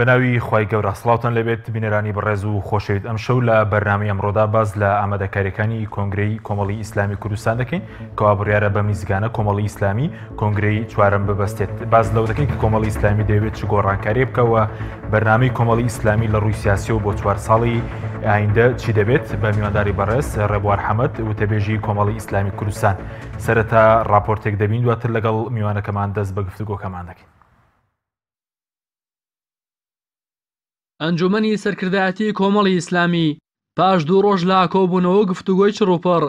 بەناوی خوای گەورە سڵاوتان لەبێت بینەرانی بەڕێز و خۆشەویست ئەم شەو لە بەرنامەی ئەمڕۆدا باز لە ئامادەکاریەکانی کۆنگرەی کۆمەڵی ئیسلامی کوردستان دەکەین کەوا بڕیارە بەم میزگانە کۆمەڵی ئیسلامی کۆنگرەی چوارەم ببەستێت باز لەو دەکەین کە کۆمەڵی ئیسلامی دەوێت چ گۆڕانکاری بکەوە بەرنامەی کۆمەڵی ئیسلامی لە ڕووی سیاسیەوە بۆ 4 ساڵی ئایندە چی دەبێت بە میوانداری بەڕێز ڕێبوار حەمەد وتەبێژی کۆمەڵی ئیسلامی کوردستان سەرەتا راپۆرتێک دەبین دواتر لەگەڵ میوانەکەمان دەست بە گفتوگۆکەمان دەکەین. ئەنجومەنی سەرکردایەتی کۆمەڵی ئیسلامی پاش 2 ڕۆژ لە کۆبوونەوە گفتوگۆی چڕوپەڕ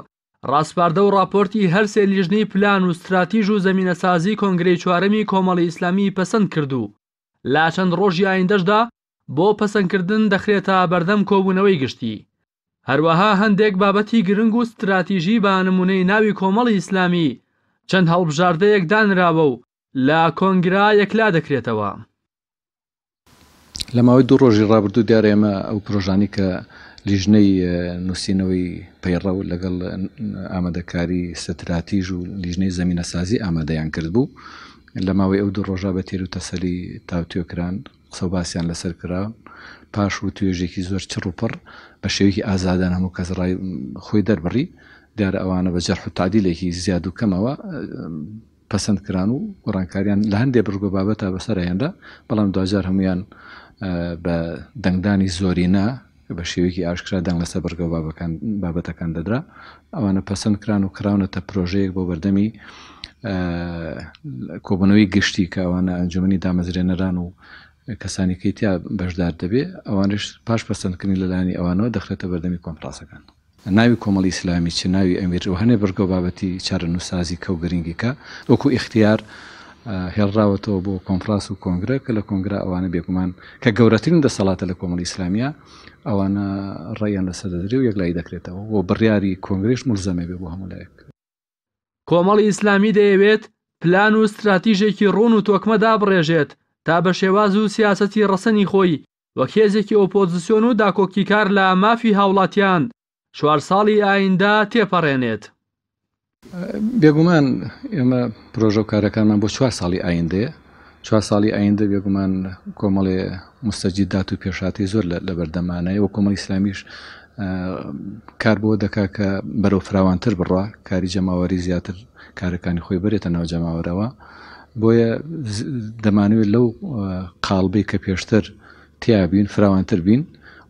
ڕاستپاردە و راپۆرتی هەرسێ لیژنەی پلان و استراتیژ و زەمینەسازی کۆنگرەی چوارەمی کۆمەڵی ئیسلامی پەسەند کردو. لا چەند ڕۆژی ئایندەشدا بۆ پەسەندکردن دەخرێتە بەردەم کۆبوونەوەی گشتی. هەروەها هەندێک بابەتی گرنگ و استراتیژی بە نمونەی ناوی کۆمەڵی ئیسلامی چەند هەڵبژاردەیەک دانراوە و لە کۆنگرا یەکلا دەکرێتەوە. لە ماوەی 2 ڕۆژی ڕابردوو دیارە ئێمە ئەو پرۆژانی کە لیژنەی نووسینەوەی پەیڕە و لەگەڵ ئامادەکاری ستراتیژ و لیژنەی زەمینەسازی ئامادەیان کرد بوو. لە ماوەی ئەو 2 ڕۆژە بە تێر و تەسەلی تاوتوێکران قسە و باسییان لەسەر کرا پاش و توێژێکی زۆر چڕوپڕ بە شێوەیەکی ئازادان هەموو کەس ڕای خۆی دەربڕی دیارە ئەوانە بە جەرح و تعدیلێکی زیاد و کەمەوە پەسەندکران و گۆڕانکاریان لە هەندێک بڕگۆ بابەتە بەسەرهێندا بەڵام دوجار هەمویان بە دەنگدانی زۆرینە بە شێوەیەکی ئاشکرا دەنگ لەسەر بەرگە بابەتەکان دەدرا ئەوانە پەسەندکران و کراونەتە پرۆژەیەک بۆ بەردەمی کۆبوونەوەی گشتی کە ئەوانە ئەنجومەنی دامەزرێنەران و کەسانی کەیتیا بەشدار دەبێ ئەوانش پاش پەسەندکردنی لەلایەنی ئەوانەوە دەخرێتە بەردەمی کۆنفرانسەکان. ناوی کۆمەڵی ئیسلامی چ ناوی ئەمیر و هەنێ بەرگۆ بابەتی چارەنووسازی کە و گرنگیکە وەکو ئیختیار هێڵراوەتەوە بۆ کۆنفرانس و کۆنگرە کە لە کۆنگرا ئەوانە بێگومان کە گەورەترین دەسەڵاتە لە کۆمەڵی ئیسلامیە ئەوانە ڕێیان لەسەر دەدرێ و یەکلای دەکرێتەوە بۆ بڕیاری کۆنگرێش مولزەمێ بێ بۆ هەموو لایەک. کۆمەڵی ئیسلامی دەیەوێت پلان و استراتیژێکی ڕوون و تۆکمە دابڕێژێت تا بە شێواز و سیاسەتی ڕەسەنی خۆی وەک هێزێکی ئۆپۆزیسیۆن و داکۆکیکار لە مافی هاوڵاتیان 4 ساڵی ئایندە تێپەڕێنێت. بێگومان ئێمە پرۆژە و کارەکانمان بۆ 4 ساڵی ئایندەیە 4 ساڵی ئایندە بێگومان کۆمەڵێ مستەجیدات و پێشاتی زۆر لە بەردەمانەیە و کۆمەڵی ئیسلامیش کار بۆ دەکا کە بەرەو فراوانتر بڕوا کاری جەماوەری زیاتر کارەکانی خۆی بێتە ناو جەماوەرەوە بۆیە دەمانوێت لەو قاڵبەی کە پێشتر تیابین فراوانتر بین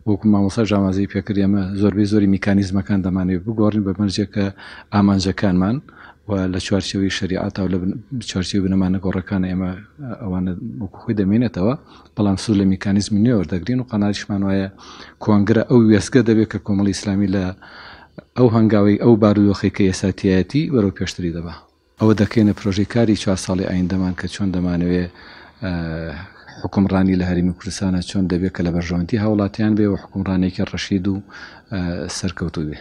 وەکو مامۆستا ژامازەی پێکرد ئێمە زۆربەی میکانیزمەکان دەمانوێت بگۆڕین بە بەرجێکە ئامانجەکانمان و لە چوارچێوەی شریعەت و لە چوارچێوەی بنەمانە گۆڕەکانە ئێمە ئەوانە وەکو خۆی دەمێنێتەوە بەڵام سوود لە میکانیزمی نوێ وەردەگرین و قەناعیشمان وایە کۆنگرە ئەو وێستگە دەبێت کە کۆمەڵی ئیسلامی لە ئەو هەنگاوی ئەو بارودۆخی کە ئێساتیەتی وەرەو پێشتری دەبا ئەوە دەکەینە پرۆژەی کاری 4 ساڵی ئایندەمان کە چۆن دەمانەوێت حکومڕانی لە هەرێمی کوردستانە چۆن دەبێت کە لە بەرژەوەندی هاوڵاتیان بێ و حکومڕانێکی ڕەشید و سەرکەوتوو بێ.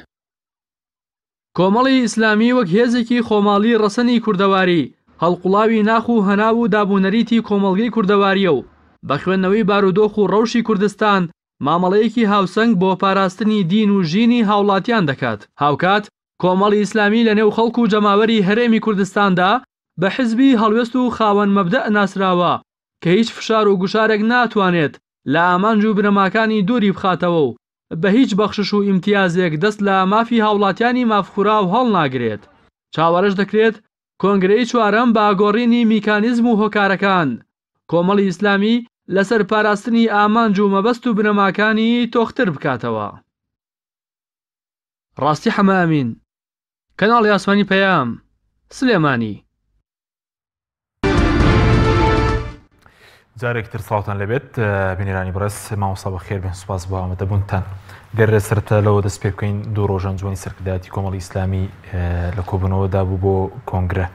کۆمەڵی ئیسلامی وەک هێزێکی خۆماڵی ڕەسەنی کوردەواری هەڵقوڵاوی ناخ و هەناو و دابوونەریتی کۆمەڵگەی کوردەواریە و بە خوێندنەوەی بارودۆخ و ڕەوشی کوردستان مامەڵەیەکی هاوسەنگ بۆ پاراستنی دین و ژینی هاوڵاتیان دەکات. هاوکات کۆمەڵی ئیسلامی لە نێو خەڵک و جەماوەری هەرێمی کوردستاندا بە حزبی هەڵوێست و خاوەن مەبدەء ناسراوە کە هیچ فشار و گوشارێک ناتوانێت لە ئامانج و بنەماکانی دووری بخاتەوە و بە هیچ بەخشش و ئیمتیازێک دەست لە مافی هاوڵاتیانی مافخورا و هەڵ ناگرێت. چاوەڕێش دەکرێت کۆنگرەی چوارەم بە ئاگۆڕینی میکانیزم و هۆکارەکان کۆمەڵی ئیسلامی لەسەر پاراستنی ئامانج و مەبەست و بنەماکانی تۆختر بکاتەوە. ڕاستی حەمامین کەناڵی ئاسمانی پەیام سلێمانی. جارێکتر ساڵتان لەبێت بینێرانی بەڕێز مامۆستا بەخێر بێن سوپاس بۆ ئامادەبوونتان. گەرە سەرەتا لەوە دەست پێ بکەین 2 ڕۆژ ئەنجومەنی سەرکردایەتی کۆمەڵی ئیسلامی لە کۆبوونەوەدا بوو بۆ کۆنگرە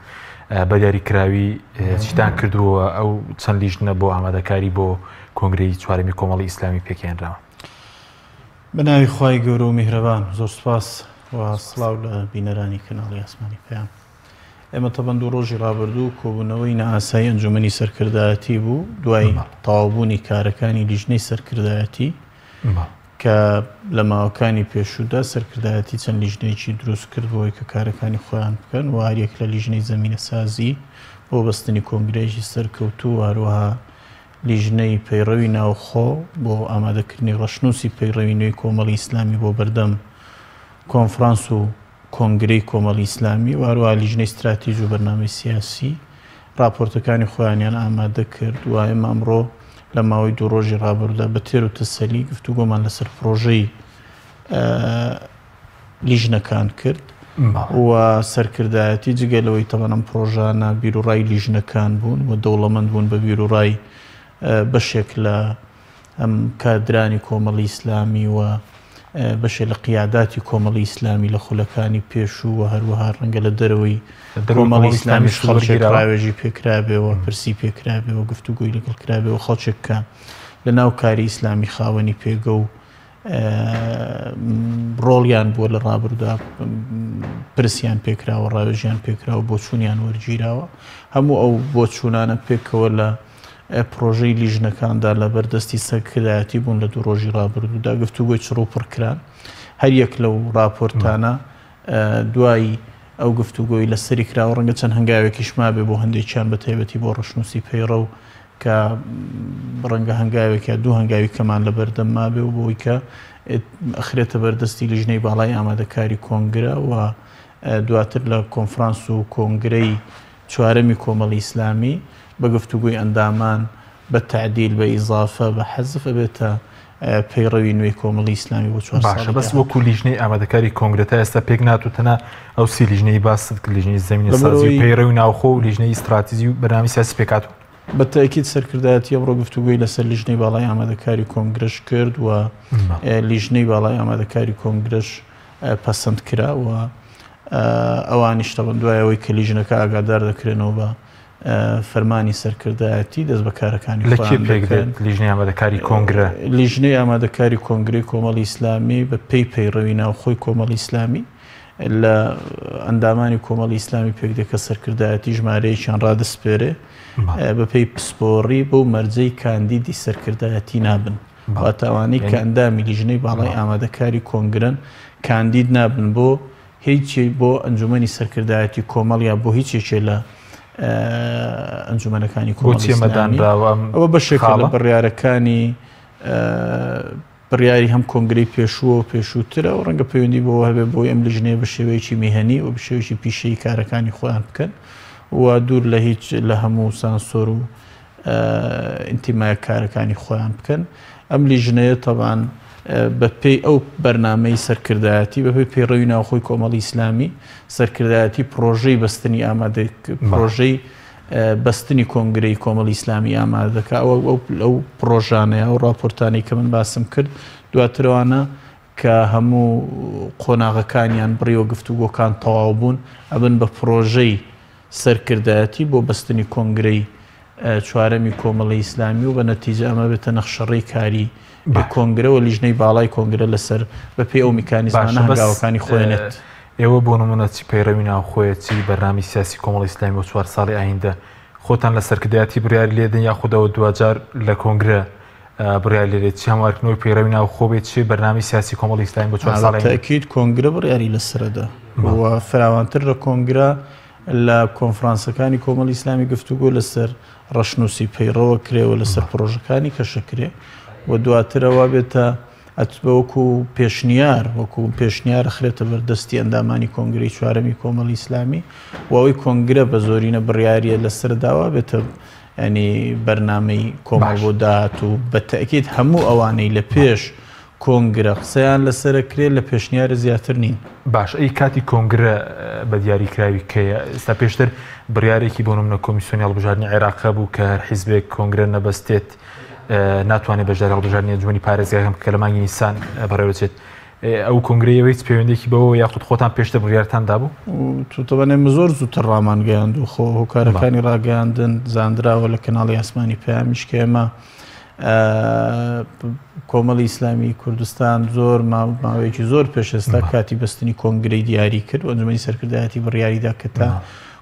بە دیاریکراوی چیتان کردووە ئەو چەند لیژنە بۆ ئامادەکاری بۆ کۆنگرەی چوارەمی کۆمەڵی ئیسلامی پێکێنراوە. بەناوی خوای گەورە و میهرەبان زۆر سوپاس و سڵاو لە بینەرانی کەناڵی ئاسمانی پەیام. ئێمە تەبەن 2 ڕۆژی ڕابردوو کۆبوونەوەی نەئاسایی ئەنجومەنی سەرکردایەتی بوو دوای تەواوبوونی کارەکانی لیژنەی سەرکردایەتی کە لە ماوەکانی پێشوودا سەرکردایەتی چەند لیژنەیەکی دروست کرد بۆی کە کارەکانی خۆیان بکەن و هەریەک لە لیژنەی زەمینەسازی بۆ بەستنی کۆنگرەیەکی سەرکەوتوو هەروەها لیژنەی پەیڕەوی ناوخۆ بۆ ئامادەکردنی ڕەشنووسی پەیڕەوی نوێی کۆمەڵی ئیسلامی بۆ بەردەم کۆنفرانس و کۆنگرەی کۆمەڵی ئیسلامی و هەروەها لیژنەی استراتیژی و بەرنامەی سیاسی راپۆرتەکانی خۆیانیان ئامادە کرد و ئێمە ئەمڕۆ لە ماوەی دوو ڕۆژی ڕابردوودا بە تێر و تەسەلی گفتوگۆمان لەسەر پرۆژەی لیژنەکان کرد و سەرکردایەتی جگەلەوەی تەمەەن ئەم پرۆژانە بیرروڕای لیژنەکان بوون و دەوڵەمەند بوون بە بیرروڕای بەشێک لە ئەم کادرانی کۆمەڵی ئیسلامی و بەشێک لە قیاداتی کۆمەڵی ئیسلامی لە خولەکانی پێشوو و هەروەها ڕەنگە لە دەرەوەی کۆمەڵی ئیسلامی خەڵکێکراوێژی پێکرابێەوە پرسی پێکرابێەوە گفتوگوی لەگەڵ کرابێەوە خەڵچێک کە لە ناو کاری ئیسلامی خاوەنی پێگە و ڕۆڵیان بووە لە ڕابردوودا پرسیان پێکراوە ڕاوێژیان پێکراوە بۆ چوونیان وەرگیراوە هەموو ئەو بۆ چوونانە پێکەوە لە پرۆژەی لیژنەکاندا لە بەردەستی سەرکردایەتی بوون لە دوو ڕۆژی ڕابردوودا گفتوگۆی چڕوپڕکران هەر یەک لەو راپۆرتانە دوایی ئەو گفتوگۆی لە سەری کراوە ڕەنگە چەند هەنگاوێکیش مابێ بۆ هەندێکیان بە تایبەتی بۆ ڕەشنووسی پەیڕە و کە ڕەنگە هەنگاوێکە دوو هەنگاوی کەمان لە بەردەم مابێ و بۆی کە ئەخرێتە بەردەستی لیژنەی باڵای ئامادەکاری کۆنگرە و دواتر لە کۆنفرانس و کۆنگرەی چوارەمی کۆمەڵی ئیسلامی بە گفتوگوی ئەندامان بە تعدیل بە ئیزافە بە حەزف بێتە پەیڕەوی نوێی کۆمەڵی ئیسلامی بۆ 4 باشە بەس وەکو لیژنەی ئامادەکاری کۆنگرێتە ئێستا پێک ناتوتەنە ئەو سی لیژنەی باست کرد لیژنەی زەمینە سازی و پەیڕەوی ناوخۆ و لیژنەی استراتیژی و بەرنامی سیاسی پێکاتوە بە تاکید سەرکردایەتی ئەمڕۆ گفتوگوی لەسەر لیژنەی باڵای ئامادەکاری کۆنگرەش کرد و لیژنەی باڵای ئامادەکاری کۆنگرەش پەسەند کرا و ئەوانیش تەبەن دوایەوەی کە لیژنەکە ئاگادار دەکرێنەوە بە فەرمانی سەرکردایەتی دەست بە کارەکانی لیژنەی ئامادەکاری کۆنگرە لیژنەی ئامادەکاری کۆنگرەی کۆمەڵی ئیسلامی بە پێی پەیڕەوی ناوخۆی کۆمەڵی ئیسلامی لە ئەندامانی کۆمەڵی ئیسلامی پێک دەکە سەرکردایەتی ژمارەیەکیان ڕادەسپێرێ بە پێی پسپۆڕی بۆ مەرجەی کاندیدی سەرکردایەتی نابن واتەوانەی کە ئەندامی لیژنەی باڵای ئامادەکاری کۆنگرن کاندید نابن بۆ هیچی بۆ ئەنجومەنی سەرکردایەتی کۆمەڵیا بۆ هیچێکێ لە ئەنجومەنەکانی کۆمەڵی ئەوە بەشێکە لە بڕیارەکانی بڕیاری هەم کۆنگرەی پێشووە و پێشووترە و ڕەنگە پەیوەندی بۆ هەبێ بۆی ئەم لیژنەیە بە شێوەیەکی میهەنی و بە شێوەیەکی پیشەی کارەکانی خۆیان بکەن و دوور لە هیچ لە هەموو سانسۆر و ئینتیمایە کارەکانی خۆیان بکەن ئەم لیژنەیە تەبان بە پێی ئەو بەرنامەی سەرکردایەتی بە پێی پەیڕەوی ناوخۆی کۆمەڵی ئیسلامی سەرکردایەتی پرۆژەی بەستنی ئامادە پرۆژەی بەستنی کۆنگرەی کۆمەڵی ئیسلامی ئامادەکە ئەو پرۆژانەیە ئەو راپۆرتانەی کە من باسم کرد دواترەوانە کە هەموو قۆناغەکانیان بڕیوە گفتوگۆکان تەواو بوون ئەبن بە پرۆژەی سەرکردایەتی بۆ بەستنی کۆنگرەی چوارەمی کۆمەڵی ئیسلامی و بە نەتیجە ئەمە بێتە نەخشەڕەی کاری کۆنگرەوە لیژنەی باڵای کۆنگرە لەسەر بە پێی ئەو میکانیزمانە هەنگاوەکانی خۆێنێت ئێوە بۆ نمونە چی پەیڕەوی ناوخۆیەتی بەرنامی سیاسی کۆمەڵی ئیسلامی بۆ 4 ساڵی ئایندە خۆتان لە سەرکردایەتی بڕیاری لێدەن یاخودەوە دوجار لە کۆنگرە بڕیاری لێت چی هەموارکردنەوەی پەیڕەوی ناوخۆ بێت چی بەرنامی سیاسی کۆمەڵی ئیسلامی بۆ 4 ساڵی تاکید کۆنگرە بڕیاری لەسەردا و فراوانتر لە کۆنگرە لە کۆنفرانسەکانی کۆمەڵی ئیسلامی گفتوگۆ لەسەر ڕەشنووسی پەیڕەوە کرێەوە لەسەر پرۆژەکانی کەشەکرێ و دواترەوە بێتە وەکو پێشنیار وەکو پێشنیار خرێتە بەردەستی ئەندامانی کۆنگرەی چوارەمی کۆمەڵی ئیسلامی و ئەوەی کۆنگرە بە زۆرینە بڕیاریە لەسەرداوە بێتە ینی بەرنامەی کۆمەڵ بۆ داهات و بە تەکید هەموو ئەوانەی لە پێش کۆنگرە قسەیان لەسەرکرێت لە پێشنیارە زیاتر نین باش ئەی کاتی کۆنگرە بە دیاریکراوی کەیە ئێستا پێشتر بڕیارێکی بۆ نمونە کۆمیسیۆنی هەڵبژاردننی عێراق بوو کە حیزبێک کۆنگرە نەبەستێت ناتوانێت بەشداری هەڵبژاردننی ئەنجومەنی پارێزگاکەم کە لە مانگی نیسان بەڕێوەچێت ئەو کۆنگرەیەوەی پەیوەندێکی بەوە یاخود خۆتان پێشتر بڕیارتان دابوو توتەبانێ زۆر زووتر ڕامانگەیاند و خۆ هۆکارەکانی ڕاگەاندن زاندراوە لە کەناڵی ئاسمانی پەیامیش کە ئێمە کۆمەڵی ئیسلامی کوردستان زۆر ماوەیەکی زۆر پێشێستا کاتی بەستنی کۆنگرەی دیاری کرد و ئەنجومەنی سەرکردایەتی بڕیاریدا کە تا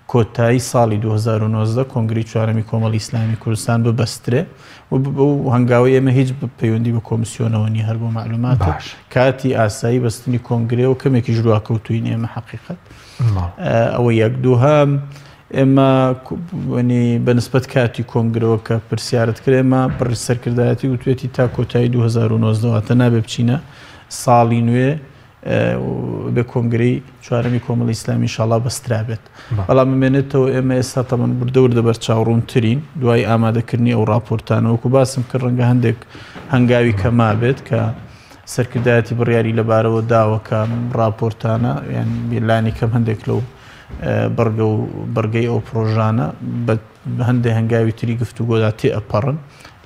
کۆتایی ساڵی 2019 کۆنگرەی چوارەمی کۆمەڵی ئیسلامی کوردستان ببەسترێ و هەنگاوی ئێمە هیچ پەیوەندی بە کۆمیسیۆنەوە نی هەر بۆ معلوماتە کاتی ئاسایی بەستنی کۆنگرێ و کەمێکی ژواکەوتوین ئێمە حەقیقەت ئەوە یەک دووهام ئێمە بەنسبەت کاتی کۆنگرەوە کە پرسیارت کرد ئێمە سەرکردایەتی وتوێتی تا کۆتایی 2009 تا نابێ بچینە ساڵی نوێ بە کۆنگرەی چوارەمی کۆمەڵی ئیسلامی ئینشاڵڵا بەسترا بێت بەڵام بمێنێتەوە ئێمە ئێستا تەمەن بردەورە بەر چاوڕوونترین دوای ئامادەکردنی ئەو راپۆرتانەوەکو باسم کرد ڕەنگە هەندێک هەنگاوی کەما بێت کە سەرکردایەتی بڕیاری لەبارەوە داوە کە راپۆرتانە یان بیلانی کەم هەندێک لەو بەرگەی ئەو پرۆژانە بە هەندێک هەنگاوی تری گفتوگۆدا تێئەپەڕن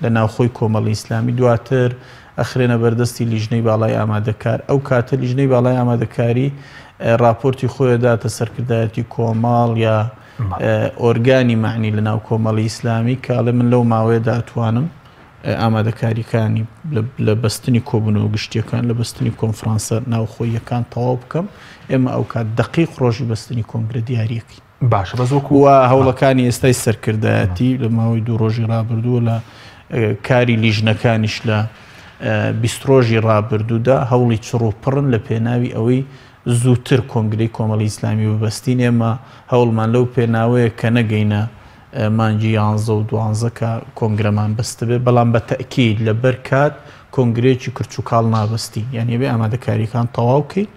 لە ناوخۆی کۆمەڵی ئیسلامی دواتر ئەخرێنە بەردەستی لیژنەی باڵای ئامادەکار ئەو کاتە لیژنەی باڵای ئامادەکاری راپۆرتی خۆیداتە سەرکردایەتی کۆماڵ یا ئۆرگانی معنی لە ناو کۆمەڵی ئیسلامی کاڵێ من لەو ماوەیەدا ئەتوانم ئامادەکاریەکانی لە بەستنی کۆبوونەوە گشتیەکان لە بەستنی کۆنفرانسە ناوخۆیەکان تەواو بکەم ئێمە ئەو کات دقیق ڕۆژی بەستنی کۆنگرە دیارەکەی باشە بەزۆکووە هەوڵەکانی ئێستای سەرکردایەتی لە ماوەی دوو ڕۆژی ڕابردووە لە کاری لیژنەکانیش لە 20 ڕۆژی ڕابردوودا هەوڵی چڕوپڕن لە پێناوی ئەوەی زووتر کۆنگرەی کۆمەڵی ئیسلامی ببەستین ئێمە هەوڵمان لەو پێناوەیە کە نەگەینە مانجی 11 و 12 کە کۆنگرەمان بەستە بێ بەڵام بە تەئکید لەبەر کات کۆنگرێکی کرچ و کاڵ نابەستی یعنی بێ ئامادەکاریەکان تەواو بکەین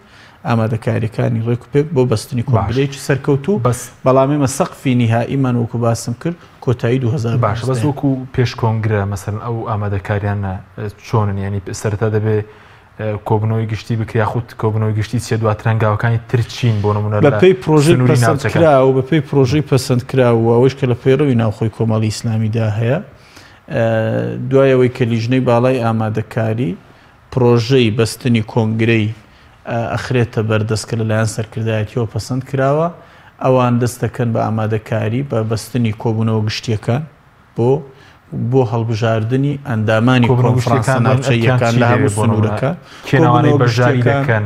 ئامادەکاریەکانی ڕێک و پێک بۆ بەستنی کۆنگرێکی سەرکەوتوو بەڵام ئێمە سەقفی نهائیمان وەکو باسم کرد کۆتایی 2000 باش بەس وەکو پێش کۆنگرە مەسەرەن ئەو ئامادەکاریانە چۆنن ینی سەرەتا دەبێ کۆبنەوەی گشتی بکریا خودت کۆبنەوەی گشتی چێ دواتر هەنگاوەکانی ترچین بۆ نمونە بەپێی پرۆژەی پەسەندکرا و بەپێی پرۆژەی پەسەندکرا و ئەوەش کە لە پەیڕەوی ناوخۆی کۆمەڵی ئیسلامیدا هەیە دوایەوەی کە لیژنەی باڵای ئامادەکاری پرۆژەی بەستنی کۆنگرەی ئەخرێتە بەردەستکە لەلایەن سەرکردایەتیەوە پەسەند کراوە ئەوان دەست دەکەن بە ئامادەکاری بە بەستنی کۆبوونەوە گشتیەکان بۆ هەڵبژاردننی ئەندامانی کۆنفرانسە ناوچەیەکان لە هەموو سنوورەکە کێنەوانەی بەشداری دەکەن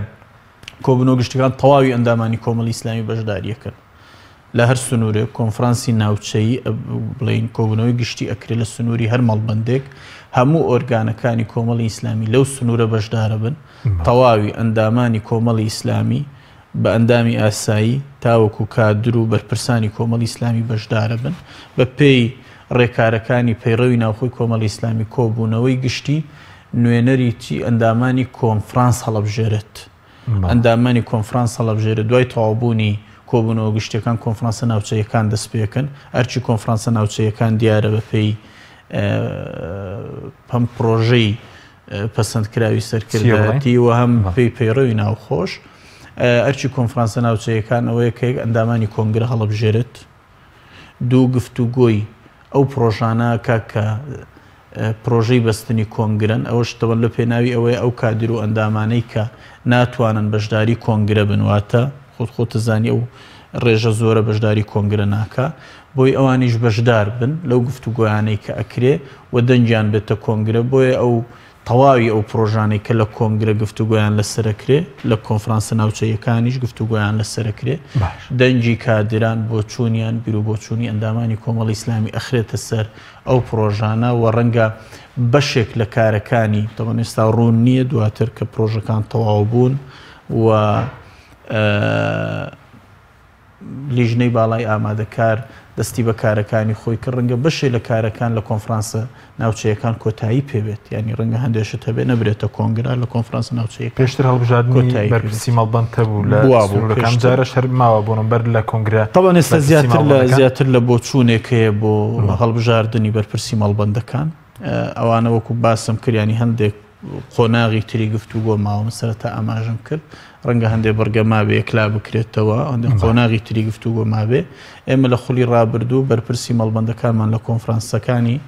کۆبوونەوە گشتەکان تەواوی ئەندامانی کۆمەڵی ئیسلامی بەشداریەکەن لە هەر سنوورێک کۆنفرانسی ناوچەیی بڵین کۆبوونەوەی گشتی ئەکرێت لە سنووری هەر مەڵبەندێک هەموو ئۆرگانەکانی کۆمەڵی ئیسلامی لەو سنوورە بەشدارە بن تەواوی ئەندامانی کۆمەڵی ئیسلامی بە ئەندامی ئاسایی تاوەکو کادر و بەرپرسانی کۆمەڵی ئیسلامی بەشدارە بن بە پێی ڕێکارەکانی پەیڕەوی ناوخۆی کۆمەڵی ئیسلامی کۆبوونەوەی گشتی نوێنەریی ئەندامانی کۆنفرانس هەڵەبژێرێت ئەندامانی کۆنفرانس هەڵەبژێرە دوای تەواوبوونی کۆبوونەوە گشتەکان کۆنفرانسە ناوچەیەکان دەست پێکەن ئەرچی کۆنفرانسە ناوچەیەکان دیارە بە پێی هەم پرۆژەی پەسەندکراوی سەرکردایەتی و هەم پێی پەیڕەوی ناوخۆش ئەرچی کۆنفرانسە ناوچەیەکان ئەوەیە کە ئەندامانی کۆنگرە هەڵەبژێرێت دوو گفتوگۆی ئەو پرۆژانە کە پرۆژەی بەستنی کۆنگرن ئەوەش تەوەن لە پێناوی ئەوەیە ئەو کادر و ئەندامانەی کە ناتوانن بەشداری کۆنگرە بنواتە خۆتزانی ئەو ڕێژە زۆرە بەشداری کۆنگرە ناکە بۆی ئەوانیش بەشدار بن لەو گفتوگۆیانەی کە ئەکرێ و دەنجیان بێتە کۆنگرە بۆیە ئەو تەواوی ئەو پرۆژانەی کە لە کۆنگرە گفتوگۆیان لەسەرەکرێ لە کۆنفرانسە ناوچەیەکانیش گفتوگۆیان لەسەرەکرێ دەنجی کادران بۆ چوونیان بیر و بۆ چوونی ئەندامانی کۆمەڵی ئیسلامی ئەخرێتە سەر ئەو پرۆژانە و ڕەنگە بەشێک لە کارەکانی تەوەن ئێستا ڕوون نییە دواتر کە پرۆژەکان تەواو بوون و لیژنەی باڵای ئامادەکار دەستی بە کارەکانی خۆی کە ڕەنگە بەشێ لە کارەکان لە کۆنفرانسە ناوچەیەکان کۆتایی پێبێت ینی ڕەنگە هەندێشت هەبێ نەبرێتە کۆنگرا لە کۆنفرانسە ناوچەیە پێشتر هەڵبژاردننی بەرپرسی مەڵبەند هەبوو لە سنوورەکان جارە شەر ماوە بۆ نمبەر لە کۆنگرە تەوان ئێستا زیاتر لە بۆ چوونێکەیە بۆ هەڵبژاردننی بەرپرسی مەڵبەندەکان ئەوانە وەکو باسم کردیانی هەندێک قۆناغی تری گفتوگۆ ماوە سەرەتا ئاماژەم کرد ڕەنگە هەندێک بەرگە مابێ یەکلا بکرێتەوە هەندێک قۆناغی تری گفتوگۆ مابێ ئێمە لە خولی ڕابردوو بەرپرسی مەڵبەندەکانمان لە کۆنفرانسەکانی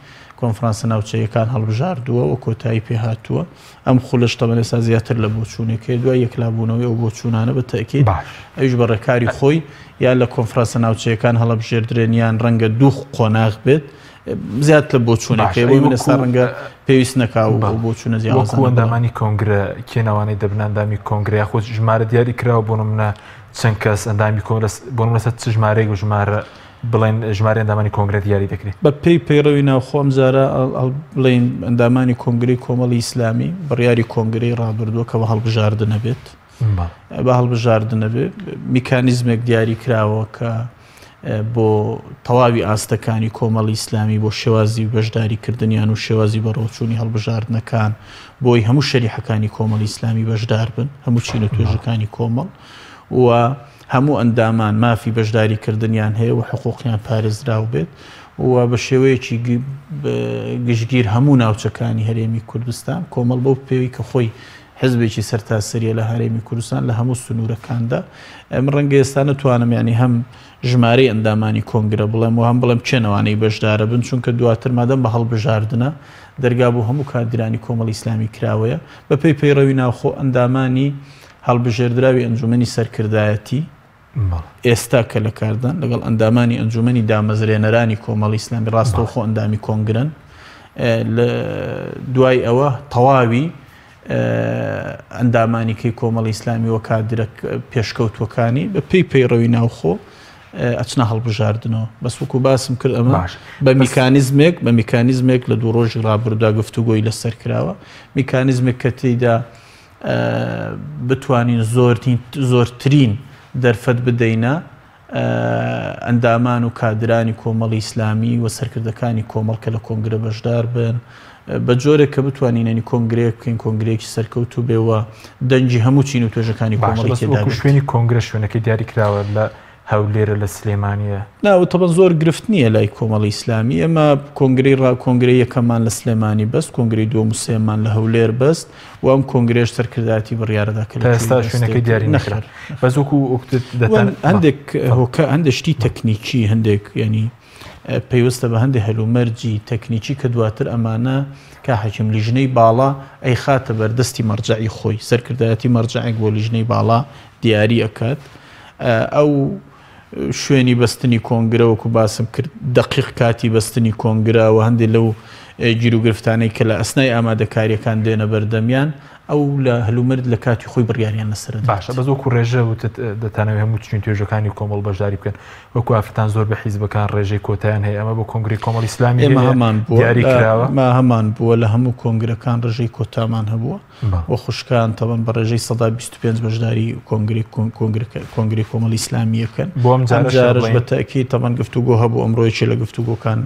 کۆنفرانسە ناوچەیەکان هەڵبژاردووە و کۆتایی پێهاتووە ئەم خولش تەمەن ئێستا زیاتر لە بۆچوونێکی دوای یەکلابوونەوەی ئەو بۆچوونانە بە تەئکید ئەویش بە ڕێکاری خۆی یان لە کۆنفرانسە ناوچەیەکان هەڵەبژێردرێن یان ڕەنگە دوو قۆناغ بێت زیاد لە بۆچوونەکەی بۆی من ئێستا ڕەنگە پێویست نەکاو بۆچوونە زیاد وەکو ئەندامانی کۆنگرە کێنەوانەی دەبن ئەندامی کۆنگرە خۆ ژمارە دیاری کراوە بۆ نمونە چەند کەس ئەندامی کۆنگرە بۆ نمونە چ ژمارەیەک و ژمارە بڵێن ژمارە ئەندامانی کۆنگرە دیاری دەکرێت بە پێی پەیڕەوی ناوخۆم جارە بڵێن ئەندامانی کۆنگرەی کۆمەڵی ئیسلامی بڕیاری کۆنگرەی ڕابردووە کەەوە هەڵبژاردنە بێت بە هەڵبژاردنە بێت میکانیزمێک دیاری کراوە کە بۆ تەواوی ئاستەکانی کۆمەڵی ئیسلامی بۆ شێوازی بەشداریکردنیان و شێوازی بەڕۆچوونی هەڵبژاردنەکان بۆی هەموو شەریحەکانی کۆمەڵی ئیسلامی بەشدار بن هەموو چین و توێژەکانی کۆمەڵ و هەموو ئەندامان مافی بەشداریکردنیان هەیە و حقوقیان پارێزراو بێت و بە شێوەیەکی گشتگیر هەموو ناوچەکانی هەرێمی کوردستان کۆمەڵ بۆ پێوی کە خۆی حزبێکی سەرتاسەریە لە هەرێمی کوردستان لە هەموو سنوورەکاندا من ڕەنگە ئێستا نتوانم ینی هەم ژمارەی ئەندامانی کۆنگرە بڵێم و هەم بڵێم چێنەوانەی بەشدارە بن چونکە دواتر مادەم بە هەڵبژاردنە دەرگا بۆ هەموو کادرانی کۆمەڵی ئیسلامی کراوەیە بە پێی پەیڕەوی ناوخۆ ئەندامانی هەڵبژێردراوی ئەنجومەنی سەرکردایەتی ئێستا کە لە کاردان لەگەڵ ئەندامانی ئەنجومەنی دامەزرێنەرانی کۆمەڵی ئیسلامی ڕاستەوخۆ ئەندامی کۆنگرن لە دوای ئەوە تەواوی ئەندامانی کەی کۆمەڵی ئیسلامی وە کادرە پێشکەوتوەکانی بە پێی پەیڕەوی ناوخۆ ئەچنە هەڵبژاردنەوە بەس وەکو باسم کرد ئەمە بە میکانیزمێک لە دوو ڕۆژی ڕابردودا گفتوگۆی لەسەر کراوە میکانیزمێک کە تێیدا بتوانین زۆرترین دەرفەت بدەینە ئەندامان و کادرانی کۆمەڵی ئیسلامی و سەرکردەکانی کۆمەڵ کە لە کۆنگرە بەشدار بن بە جۆرێک کە بتوانینەنی کۆنگرێک بکەین کۆنگرەیەکی سەرکەوت و بێەوە دەنجی هەموو چین و توێژەکانی کۆمەڵی تێدا شوێنی کۆنگرە شوێنەکەی دیاری کراوە لە هەولێرە لە سلێمانیە ناوە تەبەن زۆر گرفت نییە لای کۆمەڵی ئیسلامی ئەمە کۆنگرەی یەکەمان لە سلێمانی بەست کۆنگرەی دووەم و سێمان لە هەولێر بەست و ئەم کۆنگرێش سەرکردایەتی بڕیارەدا کە ئێستا شوێنەکەی دیاری نەکرا بەس وەکو هەندێک شتی تەکنیکی هەندێک ینی پێویستە بە هەندێک هەلومەرجی تەکنیکی کە دواتر ئەمانە کە حەکیم لیژنەی باڵا ئەی خاتە بەردەستی مەرجعی خۆی سەرکردایەتی مەرجعێک بۆ لیژنەی باڵا دیاری ئەکات ئەو شوێنی بەستنی کۆنگرە وەکو باسم کرد دقیق کاتی بەستنی کۆنگرە و هەندێک لەو گیر و گرفتانەی کە لە ئەسنای ئامادەکاریەکان دێنە بەردەمیان ئەو لە هەلومەرد لە کاتی خۆی بڕیاریان لەسەر باشە بەس وەکو ڕێژە وتت دەتانەوێت هەموو چین توێژەکانی کۆمەڵ بەشداری بکەن وەکو ئافرەتان زۆر بە حیزبەکان ڕێژەی کۆتاییان هەیە ئەمە بۆ کۆنگری کۆمەڵی ئیسلامی دیاری کراوە هەمان بووە لە هەموو کۆنگرەکان ڕێژەی کۆتامان هەبووە و خوشکان تەبەن بە ڕێژەی 125 بەشداری کۆنگری کۆمەڵی ئیسلامیەکەن بۆ ئەم جارش بەتەکی تەبەن گفتوگۆ هەبوو ئەمڕۆیەکی لە گفتوگۆکان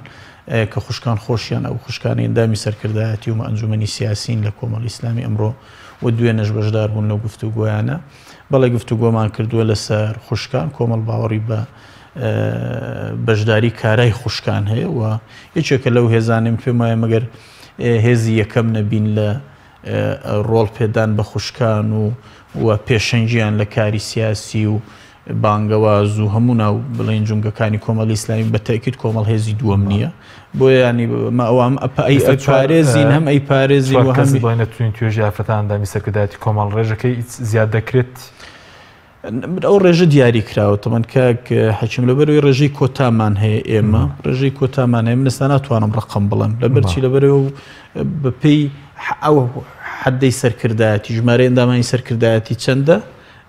کە خوشکان خۆشیان ئەو خوشکانی ئەندامی سەرکردایەتی و ئەنجومەنی سیاسین لە کۆمەڵی ئیسلامی ئەمڕۆ و دوێنەش بەشدار بوون لەو گفتوگۆیانە بەڵێ گفتوگۆمان کردووە لەسەر خوشکان کۆمەڵ باوەڕی بە بەشداری کارای خوشکان هەیە و یەکێکە لەو هێزانم پێم وایە مەگەر هێزی یەکەم نەبین لە ڕۆڵ پێدان بە خوشکان و پێشەنگیان لە کاری سیاسی و بانگەواز و هەموو ناو بڵێن جونگەکانی کۆمەڵی ئیسلامی بە تاکید کۆمەڵ هێزی دووەم نییە بۆ ینی ئەوام پارێزین هەم ئەی پارێزی و هەم بڵێنە توین توێژی ئافرەتاندامی سەرکردایەتی کۆمەڵ ڕێژەکەی زیاد دەکرێت ئەو ڕێژە دیاری کراوە تەمەەن کاک حەکیم لەبەرەوەی ڕێژەی کۆتامان هەیە ئێمە ڕێژەی کۆتامان هەیە من ئێستا ناتوانم ڕقم بڵێم لەبەرچی لەبەرەوە بەپێی ئەو حەدەی سەرکردایەتی ژمارە ئەندامانی سەرکردایەتی چەندە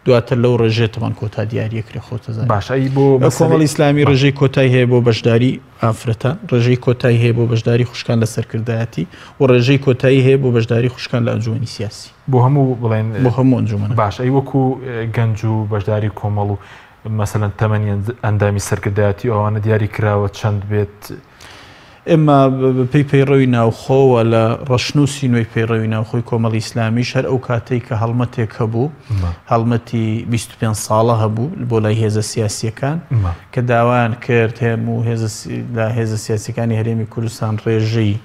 دواتر لەو ڕێژێتەوان کۆتا دیاریەکرێ خۆتەزانانی باشایی بۆ کۆمەڵی ئیسلامی ڕێژەی کۆتایی هەیە بۆ بەشداری ئافرەتان ڕێژەی کۆتایی هەیە بۆ بەشداری خوشکان لە سەرکردایەتی و ڕێژەی کۆتایی هەیە بۆ بەشداری خوشکان لە ئەنجومەنی سیاسی بۆ هەموو بڵێن بۆ هەموو ئەنجومەن باش ئەی وەکو گەنج و بەشداری کۆمەڵ و مەسەلەن تەمەنی ئەندامی سەرکردایەتی ئەوانە دیاری کراوە چەند بێت ئێمە پێی پەیڕەوی ناوخۆوە لە ڕەشنووسی نوێی پەیڕەوی ناوخۆی کۆمەڵی ئیسلامیش هەر ئەو کاتەی کە هەڵمەتێک هەبوو هەڵمەتی 25 ساڵە هەبوو بۆ لای هێزە سیاسیەکان کە داوایان کرد هەموو هێزە سیاسیەکانی هەرێمی کوردستان ڕێژەی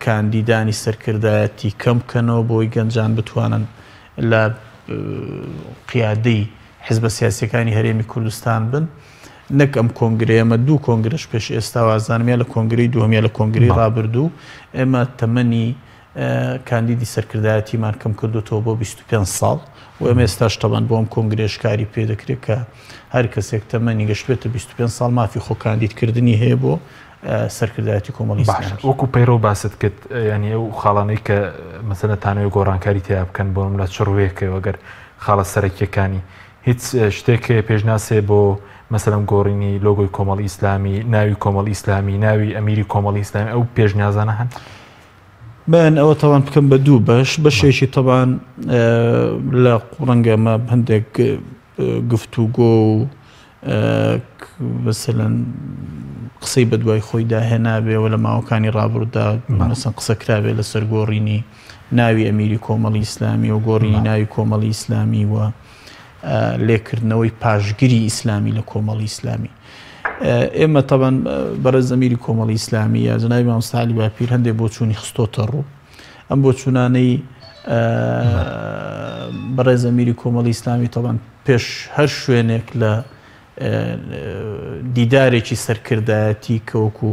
کاندیدانی سەرکردایەتی کەم بکەنەوە بۆی گەنجان بتوانن لە قیادەی حیزبە سیاسیەکانی هەرێمی کوردستان بن نەک ئەم کۆنگرە ئەمە دوو کۆنگرش پێش ئێستا وازانمیان لە کۆنگری دووەمیان لە کۆنگری ڕابردوو ئێمە تەمەنی کاندیدی سەرکردایەتیمان کەم کردوتەوە بۆ 25 ساڵ و ئێمە ئێستاش تەبەن بۆ ئەم کۆنگرێش کاری پێ دەکرێت کە هەر کەسێک تەمەنی گەشتێتە 25 ساڵ مافی خۆ کاندیدکردنی هەیە بۆ سەرکردایەتی کۆمەڵی ئیسلامی وەکو پەیڕۆ باست کرد ینی ئەو خاڵانەی کە مەسەلەن تانەوەی گۆڕانکاری تیا بکەن بۆم لە چڕوەیەکەوە ئەگەر خاڵە سەرەکیەکانی هیچ شتێک پێشناسێ بۆ مەسەلەن گۆڕینی لۆگۆی کۆمەڵی ئیسلامی ناوی کۆمەڵی ئیسلامی ناوی ئەمیری کۆمەڵی ئیسلامی ئەو پێشنیازانە هەن من ئەوە تەوان بکەم بە دوو بەشێکی تەبان لە ڕەنگەمە هەندێک گفتوگۆ و بەسەلەن قسەی بە دوای خۆی داهێنابێەوە لە ماوەکانی ڕابردوودا مەسەن قسەکرابێت لەسەر گۆڕینی ناوی ئەمیری کۆمەڵی ئیسلامی و گۆڕینی ناوی کۆمەڵی ئیسلامی و لێکردنەوەی پاشگیری ئیسلامی لە کۆمەڵی ئیسلامی. ئێمە تەبەن بەرەز ئەمیری کۆمەڵی ئیسلامی یا جەنابی مام ساحلی باپیر هەندێک بۆچوونی خستۆتە ڕوو. ئەم بۆچوونانەی بەڕێز ئەمیری کۆمەڵی ئیسلامی تەبەن پێش هەر شوێنێک لە دیدارێکی سەرکردایەتی کە وەکو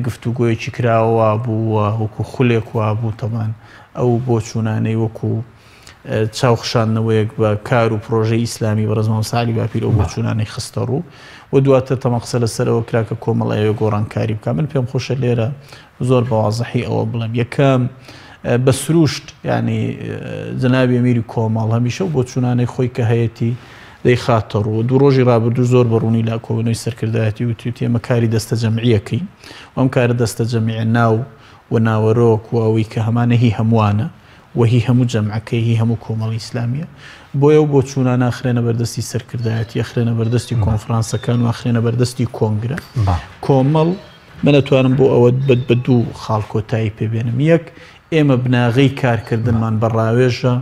گفتوگۆیەکی کراوە بوو وەکو خولێک وا بوو تەبەن ئەو بۆچوونانەی وەکو چاوخشانەوەیەک بە کار و پرۆژەی ئیسلامی بەڕێز مام ساحلی باپیر ئەو بۆچوونانەی خستە ڕوو و دواتر تەمە قسە لەسەرەوە کرا کە کۆمەڵ ئەوێ گۆڕانکاری بکە. من پێم خۆشە لێرە زۆر بەوازەحی ئەوە بڵێم یەکەم بە سروشت ینی جەنابی ئەمیری کۆمەڵ هەمیشە و بۆچوونانەی خۆی کە هەیەی دەیخاتە ڕوو. دوو ڕۆژی ڕابردوو زۆر بەڕوونی لا کۆبنەوەی سەرکردایەتی و توی ئێمە کاری دەستە جەمعیەکەی و ئەم کارە دەستە جەمعیە ناو و ناوەرۆک و ئەوەی کە هەمانە هی هەمووانە و هی هەموو جەمعەکەی هی هەموو کۆمەڵی ئیسلامیە بۆیە و بۆچوونانە ئەخرێنە بەردەستی سەرکردایەتی ئەخرێنە بەردەستی کۆنفرانسەکان و ئەخرێنە بەردەستی کۆنگرە. کۆمەڵ من نەتوانم بۆ ئەوە بە دوو خاڵ کۆتایی پێبێنم. یەک ئێمە بناغەی کارکردنمان بە ڕاوێژە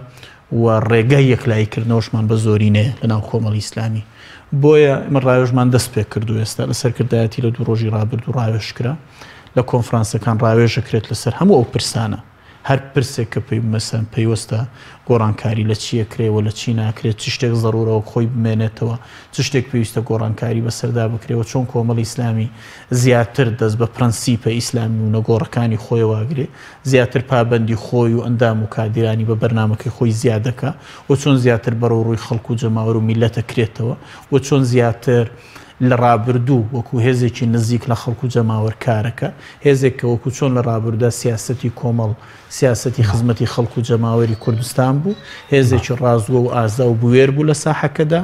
و ڕێگای یەکلاییکردنەوەشمان بە زۆرینەیە لەناو کۆمەڵی ئیسلامی بۆیە ئمە ڕاوێژمان دەست پێ کردو ئێستا لە سەرکردایەتی لە دوو ڕۆژی ڕابردوو ڕاوێژکرا لە کۆنفرانسەکان ڕاوێژەکرێت لەسەر هەموو ئەو پرسانە هەر پرسێک کە مەسەن پێیوەستە گۆڕانکاری لە چیە کرێەوە لە چی ناکرێت چ شتێک زەڕورەوە خۆی بمێنێتەوە چ شتێک پێویستە گۆڕانکاری بەسەردا بکرێەوە چۆن کۆمەڵی ئیسلامی زیاتر دەست بە پرەنسیپە ئیسلامی و نەگۆڕەکانی خۆی واگرێ زیاتر پابەندی خۆی و ئەندام و کادیرانی بە بەرنامەکەی خۆی زیادەکە و چۆن زیاتر بەرەو ڕووی خەڵکو و جەماوەر و میلەتە کرێتەوە و چۆن زیاتر لە ڕابردوو وەکو هێزێکی نزیک لە خەڵکو جەماوەر کارەکە هێزێک کە وەکو چۆن لە ڕابردوودا سیاسەتی کۆمەڵ سیاسەتی خزمەتی خەڵکو جەماوەری کوردستان بوو هێزێکی ڕازووە و ئازا و بوێر بوو لە ساحەکەدا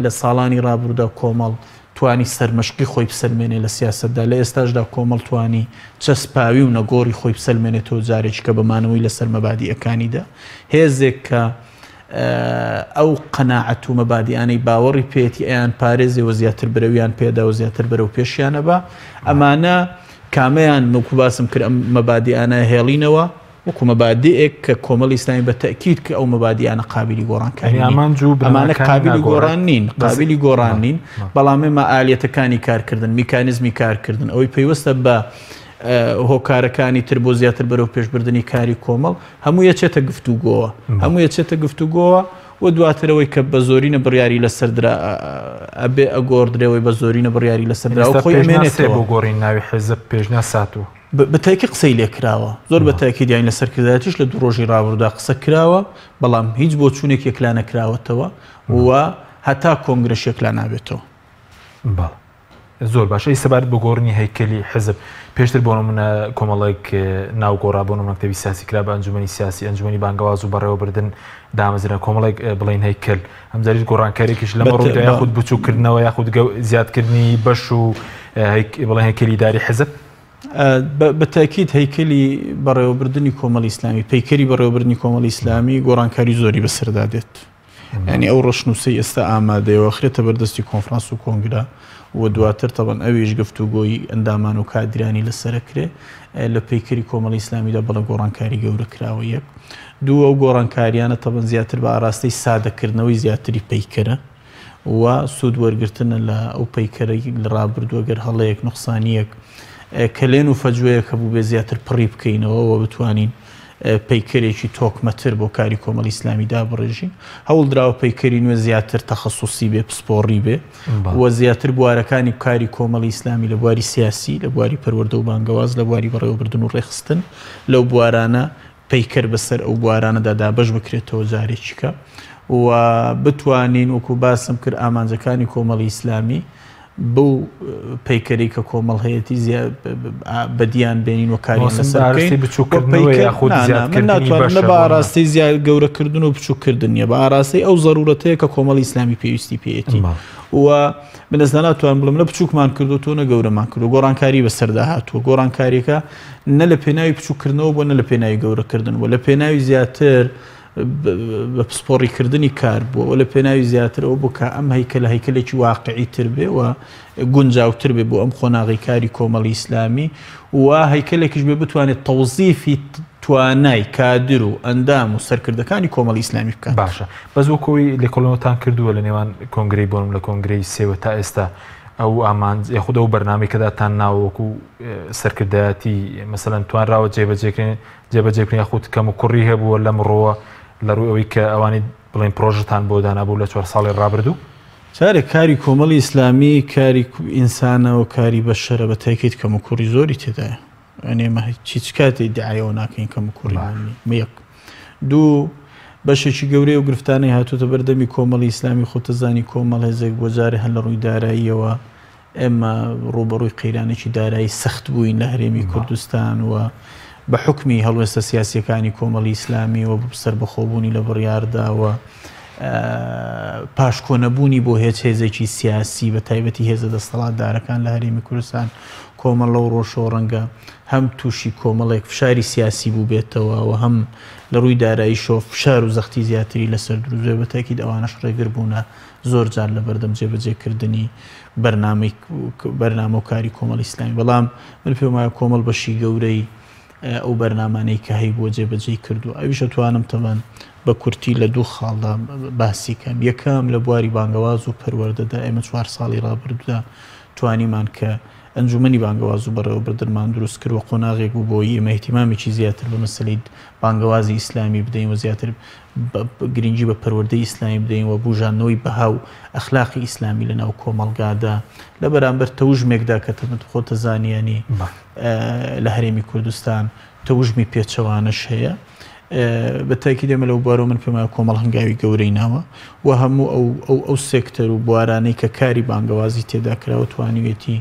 لە ساڵانی ڕابردوودا کۆمەڵ توانی سەرمەشقی خۆی بسەلمێنێ لە سیاسەتدا لە ئێستاشدا کۆمەڵ توانی چەسپاوی و نەگۆڕی خۆی بسەلمێنێتەوە جارێکی کە بەمانەوەی لەسەر مەبادیئەکانیدا هێزێک کە ئەو قەناعەت و مەبادیانەی باوەڕی پێێتی ئەیان پارێزیەوە زیاتر برەویان پێدا و زیاتر بەرەو پێشیانە بە ئەمانە کامەیان وەکو باسم کرد ئەم مەبادیانە هێڵینەوە وەکو مەبادیئێک کە کۆمەڵی ئیسلامی بە تەکید کە ئەو مەبادیانە قابلی گۆڕانکاری ئەمانە قابلی گۆڕان نین قابلی گۆڕان نین بەڵام ئێمە ئالێتەکانی کارکردن میکانیزمی کارکردن ئەوەی پێیوەستە بە هۆکارەکانی تر بۆ زیاتر بەرەو پێشبردننی کاری کۆمەڵ هەموو یەچێتە گفتوگۆوە هەموو یەچێتە گفتوگۆوە و دواترەوەی کە بە زۆرینە بڕیاری لەسەردرا ئەبێ ئەگۆڕدرەوەی بە زۆرینە بڕیاری لەسەردرا و خۆی مێنێتەوە بۆ گۆڕین ناوی حزب پێشنا ساتوە بەتایکی قسەی لێکراوە زۆر بەتایکی دیان لە سەرکردایەتیش لە دوو ڕۆژی ڕابردوودا قسە کراوە بەڵام هیچ بۆ چوونێک یەکلا نەکراوەتەوە و هەتا کۆنگرەش یەکلا نابێتەوە. زۆر باشە ئیسەبارەت بە گۆڕنی هەیکەلی حزب پێشتر بۆ منە کۆمەڵێک ناوگۆڕا بۆ مەکتەبی سیاسی کرا بە ئەنجومەنی سیاسی ئەنجومەنی بانگەواز و بەڕێوەبردن دامەزرا کۆمەڵێک بڵین هەیکەل ئەمجاریش گۆڕانکاریێکیش لەمە ڕوویدا یاخود بچووکردنەوە یاخود زیادکردنی بەش و بڵێن هەیکەلی داری حزب بەتاکید هەیکەلی بەڕێوەبردننی کۆمەڵی ئیسلامی پەیکەری بەڕێوەبردننی کۆمەڵی ئیسلامی گۆڕانکاری زۆری بەسەردا دێت ینی ئەو ڕەشنووسەی ئێستا ئامادەیەوە خرێتە بەردەستی کۆنفرانس و کۆنگرە و دواتر تەبەن ئەویش گفتوگۆی ئەندامان و کادرانی لەسەرکرێ لە پەیکەری کۆمەڵی ئیسلامیدا بەڵە گۆڕانکاری گەورە کراوە یەک دوو ئەو گۆڕانکاریانە تەبەن زیاتر بە ئاراستەی سادەکردنەوەی زیاتری پەیکەرە و سوود وەرگرتنە لە ئەو پەیکەرەی لە ڕابردووە گەر هەڵەیەک نوقسانیەک کەلێن و فەجوەیە کە بوو بێ زیاتر پڕی بکەینەوە و بتوانین پەیکەرێکی تۆکمەتر بۆ کاری کۆمەڵی ئیسلامی دابڕێژین هەوڵ دراوە پەیکەری نوێ زیاتر تەخەسوسی بێ پسپۆڕی بێ و زیاتر بوارەکانی کاری کۆمەڵی ئیسلامی لە بواری سیاسی لە بواری پەروەردە و بانگەواز لە بواری بەڕێوەبردن و ڕێخستن لەو بوارانە پەیکەر بەسەر ئەو بوارانەدا دابەش بکرێتەوە جارێکیکە و بتوانین وەکو باسم کرد ئامانجەکانی کۆمەڵی ئیسلامی بەو پەیکەری کە کۆمەڵ هەیەی بەدیان بێنین و کاری ناتوانن بە ئاراستی زیاد گەورەکردن و بچووکردن نیە بە ئاراستی ئەو ضرورەتەیە کە کۆمەڵی ئیسلامی پێویستی پێێتی و بنەزدا ناتوان بڵم لە بچووکمان کردو تۆ نە گەورەمان کردو گۆڕانکاری بەسەردا هاتووە گۆڕانکاریەکە نە لە پێناوی بچووکردنەوە بۆ نە لە پێناوی گەورەکردن و لە پێناوی زیاتر بە پسپۆڕیکردنی کار بووە و لە پێناوی زیاترەوە بوو کە ئەم هەیکل هەیکلێکی واقعی تر بێ و گونجاوتر بێ بۆ ئەم خۆناغی کاری کۆمەڵی ئیسلامی و هەیکلێکیش بێ بتوانێت تەوزیفی توانای کادر و ئەندام و سەرکردەکانی کۆمەڵی ئیسلامی بکات. باشە بەس بۆ کۆی لێکۆڵینەوەتان کردووە لە نێوان کۆنگرەی بۆنم لە کۆنگرەی سێوە تا ئێستا ئەو ئامانج یاخود ئەو بەرنامەی کەداتان ناوەکو سەرکردایەتی مەسەلەن توانراوە جێبەجێکردن یاخود کەم و کوڕی هەبووە لەم ڕۆوە لە ڕووی ئەوەی کە ئەوانی بڵێن پرۆژتان بۆ دانابوو لە 4 ساڵی ڕابردوو؟ چارێک کاری کۆمەڵی ئیسلامی کاری ئینسانەوە کاری بەشەرە بە تاکید کەم و کوڕی زۆری تێدایە. ئەنێمە هیچ کاتێک دعایەوە ناکەین کەم و کوڕی یەک. دوو بەشێکی گەورەی و گرفتانەی هاتووتە بەردەمی کۆمەڵی ئیسلامی خۆتەزانی کۆمەڵ هێزێک بۆ جارێ هەن لە ڕووی داراییەوە ئێمە ڕوبەڕووی قەیرانێکی دارایی سەخت بووین لە هەرێمی کوردستان و بە حکمی هەڵوێستە سیاسیەکانی کۆمەڵی ئیسلامی و سەر بەخۆبوونی لە بڕیارداوە پاشکۆنەبوونی بۆ هێچ هێزێکی سیاسی بە تایبەتی هێزە دەسەڵاتدارەکان لە هەرێمی کوردستان کۆمەڵ لەو ڕۆژۆ ڕەنگە هەم تووشی کۆمەڵێک فشاری سیاسی بوو بێتەوە و هەم لە ڕووی داراییشۆ فشار و زەختی زیاتری لەسەر دروزێ بە تاکید ئەوانەش ڕێگر بوونە زۆر جار لە بەردەم جێبەجێکردنی بەرنامە و کاری کۆمەڵی ئیسلامی. بەڵام من پێم وایە کۆمەڵ بەشی گەورەی ئەو بەرنامانەی کە هەی بۆ جێبەجێی کردو ئەویشە توانم تەوان بە کورتی لە دوو خاڵدا باسی کەم. یەکەم لە بواری بانگەواز و پەروەردەدا ئێمە 4 ساڵی ڕابردوودا توانیمان کە ئەنجومەنی بانگەواز و بەڕێوەبردنمان دروست کرد و قۆناغێک بوو بۆی ئێمە احتیمامێکی زیاتر بە مەسەلەی بانگەوازی ئیسلامی بدەین و زیاتر گرنگی بە پەروەردەی ئیسلامی بدەین و بوژانەوەی بەها و ئەخلاقی ئیسلامی لەناو کۆمەڵگادا لە بەرامبەر تەوژمێکدا کە خۆتە زانیانی لە هەرێمی کوردستان تەوژمی پێچەوانش هەیە. بە تاکید ئێمە لەو بوارەوە من پێم وایە کۆمەڵ هەنگاوی گەورەی ناوە و هەموو ئەو سێکتەر و بوارانەی کە کاری بانگەوازی تێدا کراوە توانیوێتی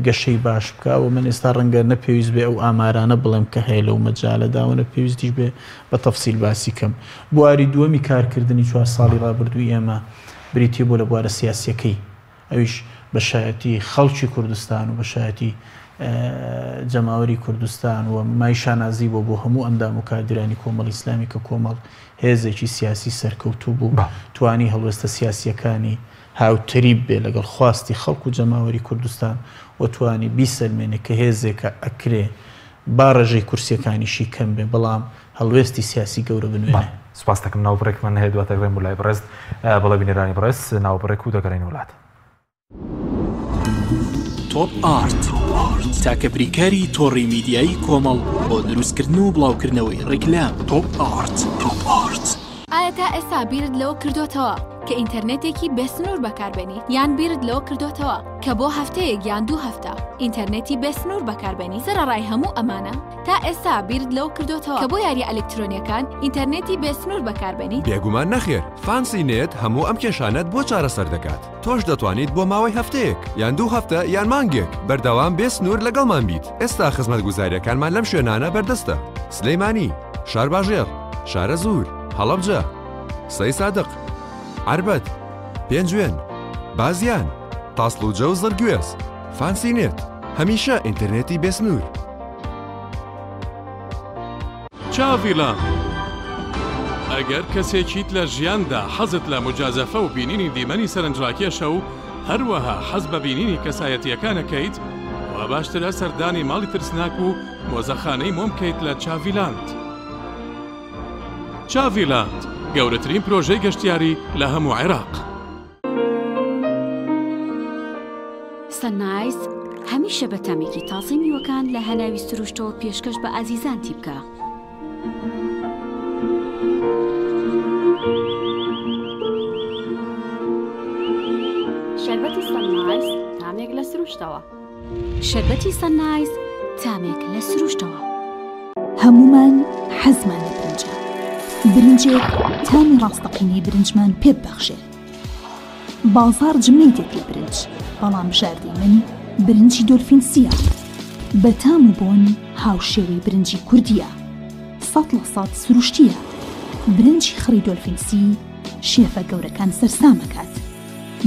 گەشەی باش بکە و من ئێستا ڕەنگە نەپێویست بێ ئەو ئامارانە بڵێم کە هەیە لەو مەجالەدا و نەپێویستیش بێ بە تەفسیل باسی کەم. بواری دووەمی کارکردنی 4 ساڵی ڕابردووی ئێمە بریتیە بۆ لە بوارە سیاسیەکەی ئەویش بەشایەتی خەڵکی کوردستان و بەشایەتی جەماوەری کوردستان و مای شانازی بۆ هەموو ئەندام و کادرانی کۆمەڵی ئیسلامی کە کۆمەڵ هێزێکی سیاسی سەرکەوتوو بوو توانی هەڵوێستە سیاسیەکانی هاوتەریب بێ لەگەڵ خواستی خەڵک و جەماوەری کوردستان و توانی بیسەلمێنێ کە هێزێکە ئەکرێ با ڕێژەی کورسیەکانیشی کەم بێ بەڵام هەڵوێستی سیاسی گەورە بنوێنێ. سپاس دەکەم ناوبڕێکمان هەیە دواتە گەڕێم لای بەڕێز بەڵێ بینەرانی بەڕێز ناوبڕێک و دەگەڕێنە وڵات. تۆپ ئارت تاکە بریکاری تۆڕی میدیایی کۆمەڵ بۆ دروستکردن و بڵاوکردنەوەی ڕیکلام. تۆپ ئارت. ئایا تا ئێستا بیرت لەوە کردوتەوە کە ئینتەرنێتێکی بێسنوور بەکاربێنیت یان بیرت لەوە کردوتەوە کە بۆ هەفتەیەک یان 2 هەفتە ئینتەرنێتی بێسنوور بەکاربێنی سەرەڕای هەموو ئەمانە تا ئێستا بیرت لەوە کردوتەوە کە بۆ یاری ئەلکترۆنیەکان ئینتەرنێتی بێسنوور بەکاربێنیت؟ بێگومان نەخێر، فانسی نێت هەموو ئەم کێشانەت بۆ چارەسەر دەکات. تۆش دەتوانیت بۆ ماوەی هەفتەیەک یان 2 هەفتە یان مانگێک بەردەوام بێسنوور لەگەڵمان بیت. ئێستا خزمەتگوزاریەکانمان لەم شوێنانە بەردەستە: سلەیمانی، شارباژێر، شارە زوور، هەڵەبجە، سەی سادق، عربەت، پێنجوێن، بازیان، تاسڵوجە و زەرگوێز. فانسی نێت هەمیشە ئینتەرنێتی بێسنوور. چاڤیلان ئەگەر کەسێکیت لە ژیاندا حەزت لە مجازەفە و بینینی دیمەنی سەرنجڕاکێشە و هەروەها حەز بە بینینی کەسایەتیەکانەکەیت وا باشترە سەردانی ماڵی ترسناک و مۆزەخانەی مۆم بکەیت لە چاڤیلاند. چاڤیلاند گەورەترین پرۆژەی گەشتیاری لە هەموو عێراق. سەنایز هەمیشە بە تەمێکی تازەی میوەکان لە هەناوی سروشتەوە پێشکەش بە ئازیزانتی بکە. شەربەتی سەنایز تامێک لە سروشتەوە. شەربەتی سەنایز تامێک لە سروشتەوە. هەمومان حەزمان لە برنجە. برنجێک تامی ڕاستەقینەی برنجمان پێ ببەخشێ. بازار جملەی دێت لە برنج، بەڵام ژاردی من برنجی دۆلفینسیە. بە تام و بۆن هاوشێوەی برنجی کوردیە. 100% سروشتیە. برنجی خڕی دۆلفینسی شێفە گەورەکان سەرسامەکات.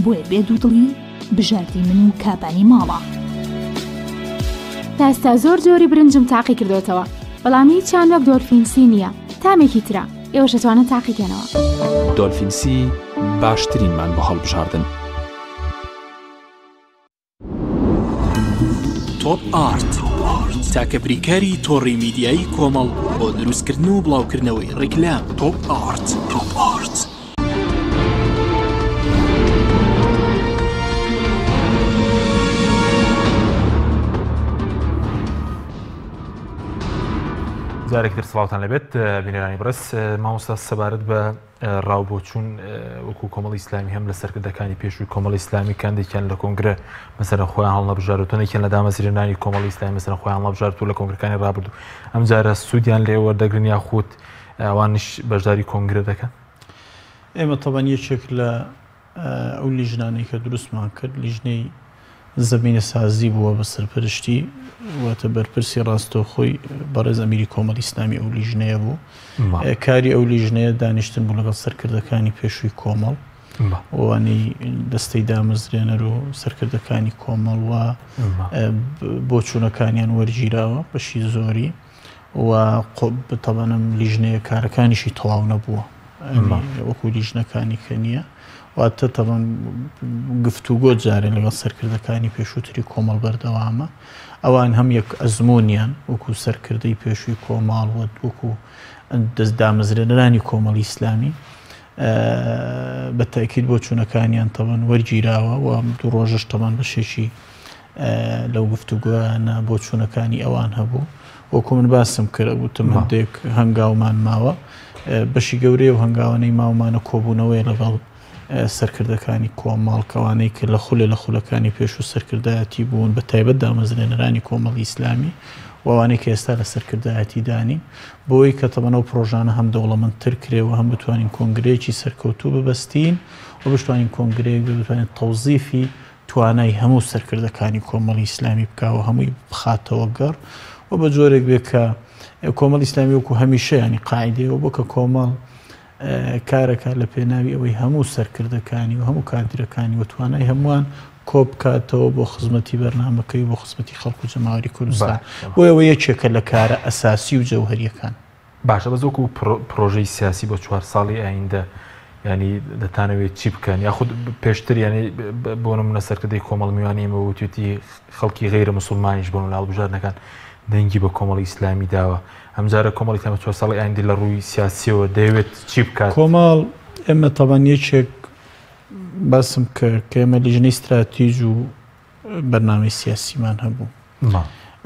بۆیە بێد و دڵی بژاردی من و کابانی ماڵە. تا ئێستا زۆر جۆری برنجم تاقی کردوتەوە، بەڵام هیچیان وەک دۆلفینسی نییە. تامێکی ترە ئێوەش دەتوانن تاقیکەنەوە. دۆلفینسی باشترینمان بۆ هەڵبژاردن. تۆپ ئارت تاکە بریکاری تۆڕی میدیایی کۆمەڵ بۆ دروستکردن و بڵاوکردنەوەی ڕیکلام. تۆپ ئارت. جارێکتر سڵاوتان لەبێت بینەرانی بەڕێز مامۆستا سەبارەت بە ڕاوبۆچوون وەکو کۆمەڵی ئیسلامی هەم لە سەرکردەکانی پێشووی کۆمەڵی ئیسلامی کاندێکیان لە کۆنگرە مەسەرەن خۆیان هەڵنەبژاروتەنێکیان لە دامەزرێنانی کۆمەڵی ئیسلامی مەسەرەن خۆیان هەڵنەبژاروتوو لە کۆنگرەکانی ڕابردوو ئەم جارە سوودیان لێ وەردەگرن یاخود ئەوانش بەشداری کۆنگرە دەکەن. ئێمە تەبەن یەکێک لە ئەو لیژنانەی کە دروستمان کرد لیژنەی زمینە سازی بووە بە سەرپەرشتی واتە بەرپرسی ڕاستەوخۆی بەڕێز ئەمیری کۆمەڵی ئیسلامی ئەو لیژنەیە بوو. کاری ئەو لیژنەیە دانیشتن بوو لەگەڵ سەرکردەکانی پێشووی کۆمەڵ ئەوانەی دەستەی دامەزرێنەر و سەرکردەکانی کۆمەڵ وە بۆچوونەکانیان وەرگیراوە بەشی زۆری و تەبەنم لیژنەیە کارەکانیشی تەواو نەبووە وەکو لیژنەکانی کە نییە واتە تەبەن گفتوگۆ جارێ لەگەڵ سەرکردەکانی پێشووتری کۆمەڵ بەردەوامە ئەوان هەم یەک ئەزمۆنیان وەکو سەرکردەی پێشووی کۆماڵ وەکو دەست دامەزرێنەرانی کۆمەڵی ئیسلامی بە تاکید بۆ چوونەکانیان تەبەن وەرگیراوە و دوو ڕۆژەش تەبەن بەشێکی لەو گفتوگویانە بۆ چوونەکانی ئەوان هەبوو وەکو من باسم کرد وتم هەندێک هەنگاومان ماوە بەشی گەورەی و هەنگاوانەی ماوەمانە کۆبوونەوەی لەگەڵ سەرکردەکانی کۆمەڵ کەوانەی کە لە خولێ لە خولەکانی پێش و سەرکردایەتی بوون بە تایبەت دامەزرێنەرانی کۆمەڵی ئیسلامی وانەی کە ئێستا لە سەرکردایەتی دانی بۆی کە تەبەنەوە پرۆژانە هەم دەوڵەمەندتر کرێەوە هەم بتوانین کۆنگرەیەکی سەرکەوتوو ببەستین و بتوانین کۆنگرەیەک بتوانین تەوزیفی توانای هەموو سەرکردەکانی کۆمەڵی ئیسلامی بکاوە هەمووی بخاتەوە گەڕ و بە جۆرێک بێت کە کۆمەڵی ئیسلامی وەکو هەمیشە ینی قاعیدەیەوە بۆ کە کۆمەڵ کارەکە لە پێناوی ئەوەی هەموو سەرکردەکانی و هەموو کادرەکانی و توانای هەمووان کۆ بکاتەوە بۆ خزمەتی بەرنامەکەی بۆ خزمەتی خەڵک و جەماوەری کوردستان بۆ ئەوە یەکێکە لە کارە ئەساسی و جەوهەریەکان. باشە بەس وەکو پرۆژەی سیاسی بۆ 4 ساڵی ئایندە ینی دەتانەوێت چی بکەن یاخود پێشتر ینی بۆ نمونە سەرکردەی کۆمەڵ میوانی ئێمە وتوێتی خەڵکی غەیرە موسڵمانیش بۆن لە هەڵبژاردنەکان دەنگی بە کۆمەڵی ئیسلامی داوە ئەمجارە کۆمەڵی تەمە 4 ساڵی ئایندی لە ڕووی سیاسیەوە دەیەوێت چی بکات؟ کۆمەڵ ئێمە تەبەن یەکێک باسم کرد کە ئێمە لیژنەی استراتیژ و بەرنامەی سیاسیمان هەبوو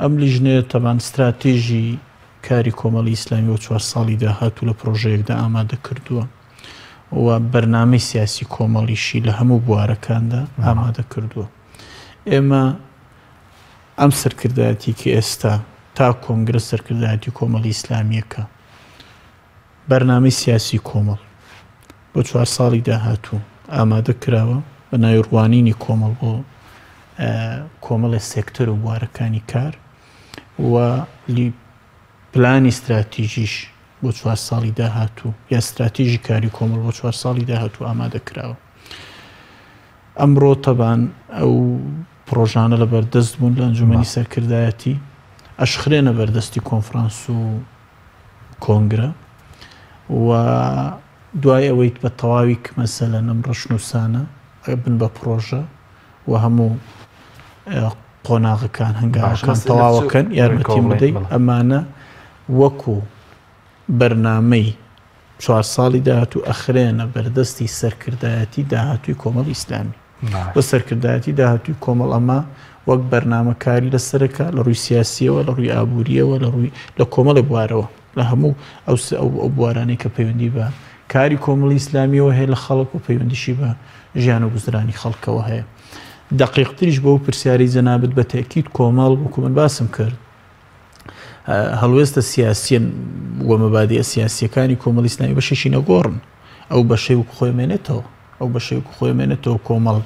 ئەم لیژنەیە تەبەن استراتیژی کاری کۆمەڵی ئیسلامی و 4 ساڵی داهاتوو لە پرۆژەیەکدا ئامادە کردووە و بەرنامەی سیاسی کۆمەڵیشی لە هەموو بوارەکاندا ئامادە کردووە. ئێمە ئەم سەرکردایەتی کە ئێستا تا کۆنگرە سەرکردایەتی کۆمەڵی ئیسلامیەکە بەرنامەی سیاسی کۆمەڵ بۆ 4 ساڵی داهاتوو ئامادە کراوە بە ناوی ڕوانینی کۆمەڵ بۆ کۆمەڵی سێکتەر و بوارەکانی کار و پلانی استراتیژیش بۆ 4 ساڵی داهاتوو یا استراتیژی کاری کۆمەڵ بۆ 4 ساڵی داهاتوو ئامادە کراوە. ئەمڕۆ تەبان ئەو پرۆژانە لە بەردەست بوون لە ئەنجومەنی سەرکردایەتی ئەشخرێنە بەردەستی کۆنفرانس و کۆنگرە و دوای ئەوەی بە تەواوی مەسەلەن ئەم ڕەشنووسانە بن بە پرۆژە و هەموو قۆناغەکان هەنگاوەکان تەواوەکەن یارمەتیم بدەین ئەمانە وەکو بەرنامەی 4 ساڵی داهاتوو ئەخرێنە بەردەستی سەرکردایەتی داهاتووی کۆمەڵی ئیسلامی بە سەرکردایەتی داهاتووی کۆمەڵ ئەمە وەک بەرنامەکاری لەسەرەکە لە ڕووی سیاسیەوە لە ڕووی ئابوووریەوە لە ڕووی لە کۆمەڵی بوارەوە لە هەموو ئەو بوارانەی کە پەیوەندی بە کاری کۆمەڵی ئیسلامیەوە هەیە لە خەڵک و پەیوەندیشی بە ژیان و گوزرانی خەڵکەوە هەیە. دقیقتریش بۆ پرسیاری جەنابەت بە تاکید کۆمەڵ وەکو من باسم کرد هەڵوێستە سیاسیەن وە مەبادیە سیاسیەکانی کۆمەڵی ئیسلامی بەشێکی نەگۆڕن ئەو بەشەی وەکو خۆی مێنێتەوە ئەو بەشەی وەکو خۆی مێنێتەوە کۆمەڵ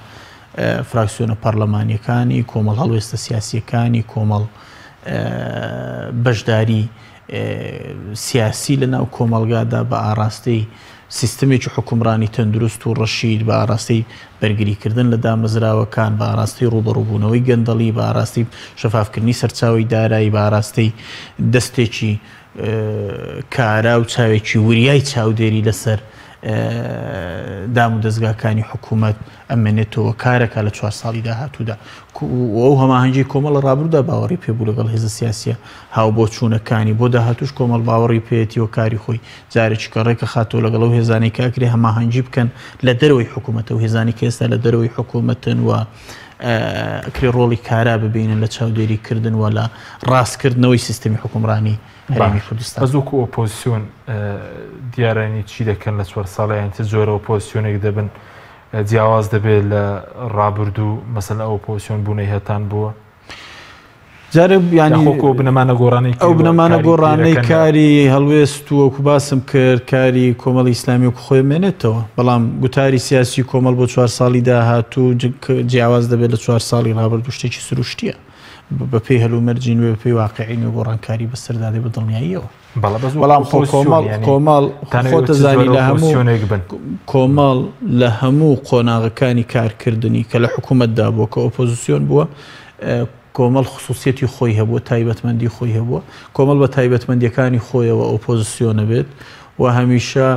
فراکسیۆنە پەرلەمانیەکانی کۆمەڵ هەڵوێستە سیاسیەکانی کۆمەڵ بەشداری سیاسی لە ناو کۆمەلگادا بە ئاراستەی سیستمێکی حکومڕانی تەندروست و ڕەشید بە ئاراستەی بەرگریکردن لە دامەزراوەکان بە ئاراستەی ڕوبەڕووبوونەوەی گەندەڵی بە ئاراستەی شەفافکردنی سەرچاوی دارایی بە ئاراستەی دەستێکی کارا و چاوێکی وریای چاودێری لەسەر دام و دەستگاکانی حکوومەت ئەمێنێتەوە کارەکە لە 4 ساڵی داهاتوودا ئەو هەماهەنگی کۆمەڵ ڕابردوودا باوەڕی پێبوو لەگەڵ هێزە سیاسیە هاو بۆ چوونەکانی بۆ داهاتوش کۆمەڵ باوەڕی پێێتیەوە کاری خۆی جارێکی کە ڕێکە خاتەوە لەگەڵ ئەو هێزانەی کاکرێ هەماهەنگی بکەن لە دەرەوەی حکوومەتە و هێزانی کە ئێستا لە دەرەوەی حکوومەتن و ئەکرێ ڕۆڵی کارا ببینن لە چاودێریکردن و لە ڕاستکردنەوەی سیستمی حکومڕانی هەرێمی کوردستان. بەزووکو ئۆپۆزیسیۆن دیارانی چی دەکەن لە 4 ساڵیان زۆرە ئۆپۆزیسیۆنێک دەبن جیاواز دەبێت لە ڕابردوو مەسەلا ئۆپۆزیسیۆن بوونەی هەتان بووە جارە ینی بنەمانە گۆڕانەی ئەو بنەمانە گۆڕانەی کاری هەڵوێست و وەکو باسم کرد کاری کۆمەڵی ئیسلامی وەکو خۆی مێنێتەوە بەڵام گوتاری سیاسی کۆمەڵ بۆ 4 ساڵی داهاتوو جیاواز دەبێت لە 4 ساڵی ڕابردوو شتێکی سروشتیە بە پێی هەلومەرجین و بە پێی واقعین و گۆڕانکاری بەسەردادێ بە دڵنیاییەوە بەڵام کۆمەڵ خۆتەزانی لە هەموو کۆمەڵ لە هەموو قۆناغەکانی کارکردنی کە لە حکوومەتدا بووە کە ئۆپۆزیسیۆن بووە کۆمەڵ خصوصیەتی خۆی هەبووە تایبەتمەندی خۆی هەبووە کۆمەڵ بە تایبەتمەندیەکانی خۆیەوە ئۆپۆزیسیۆنە بێت و هەمیشە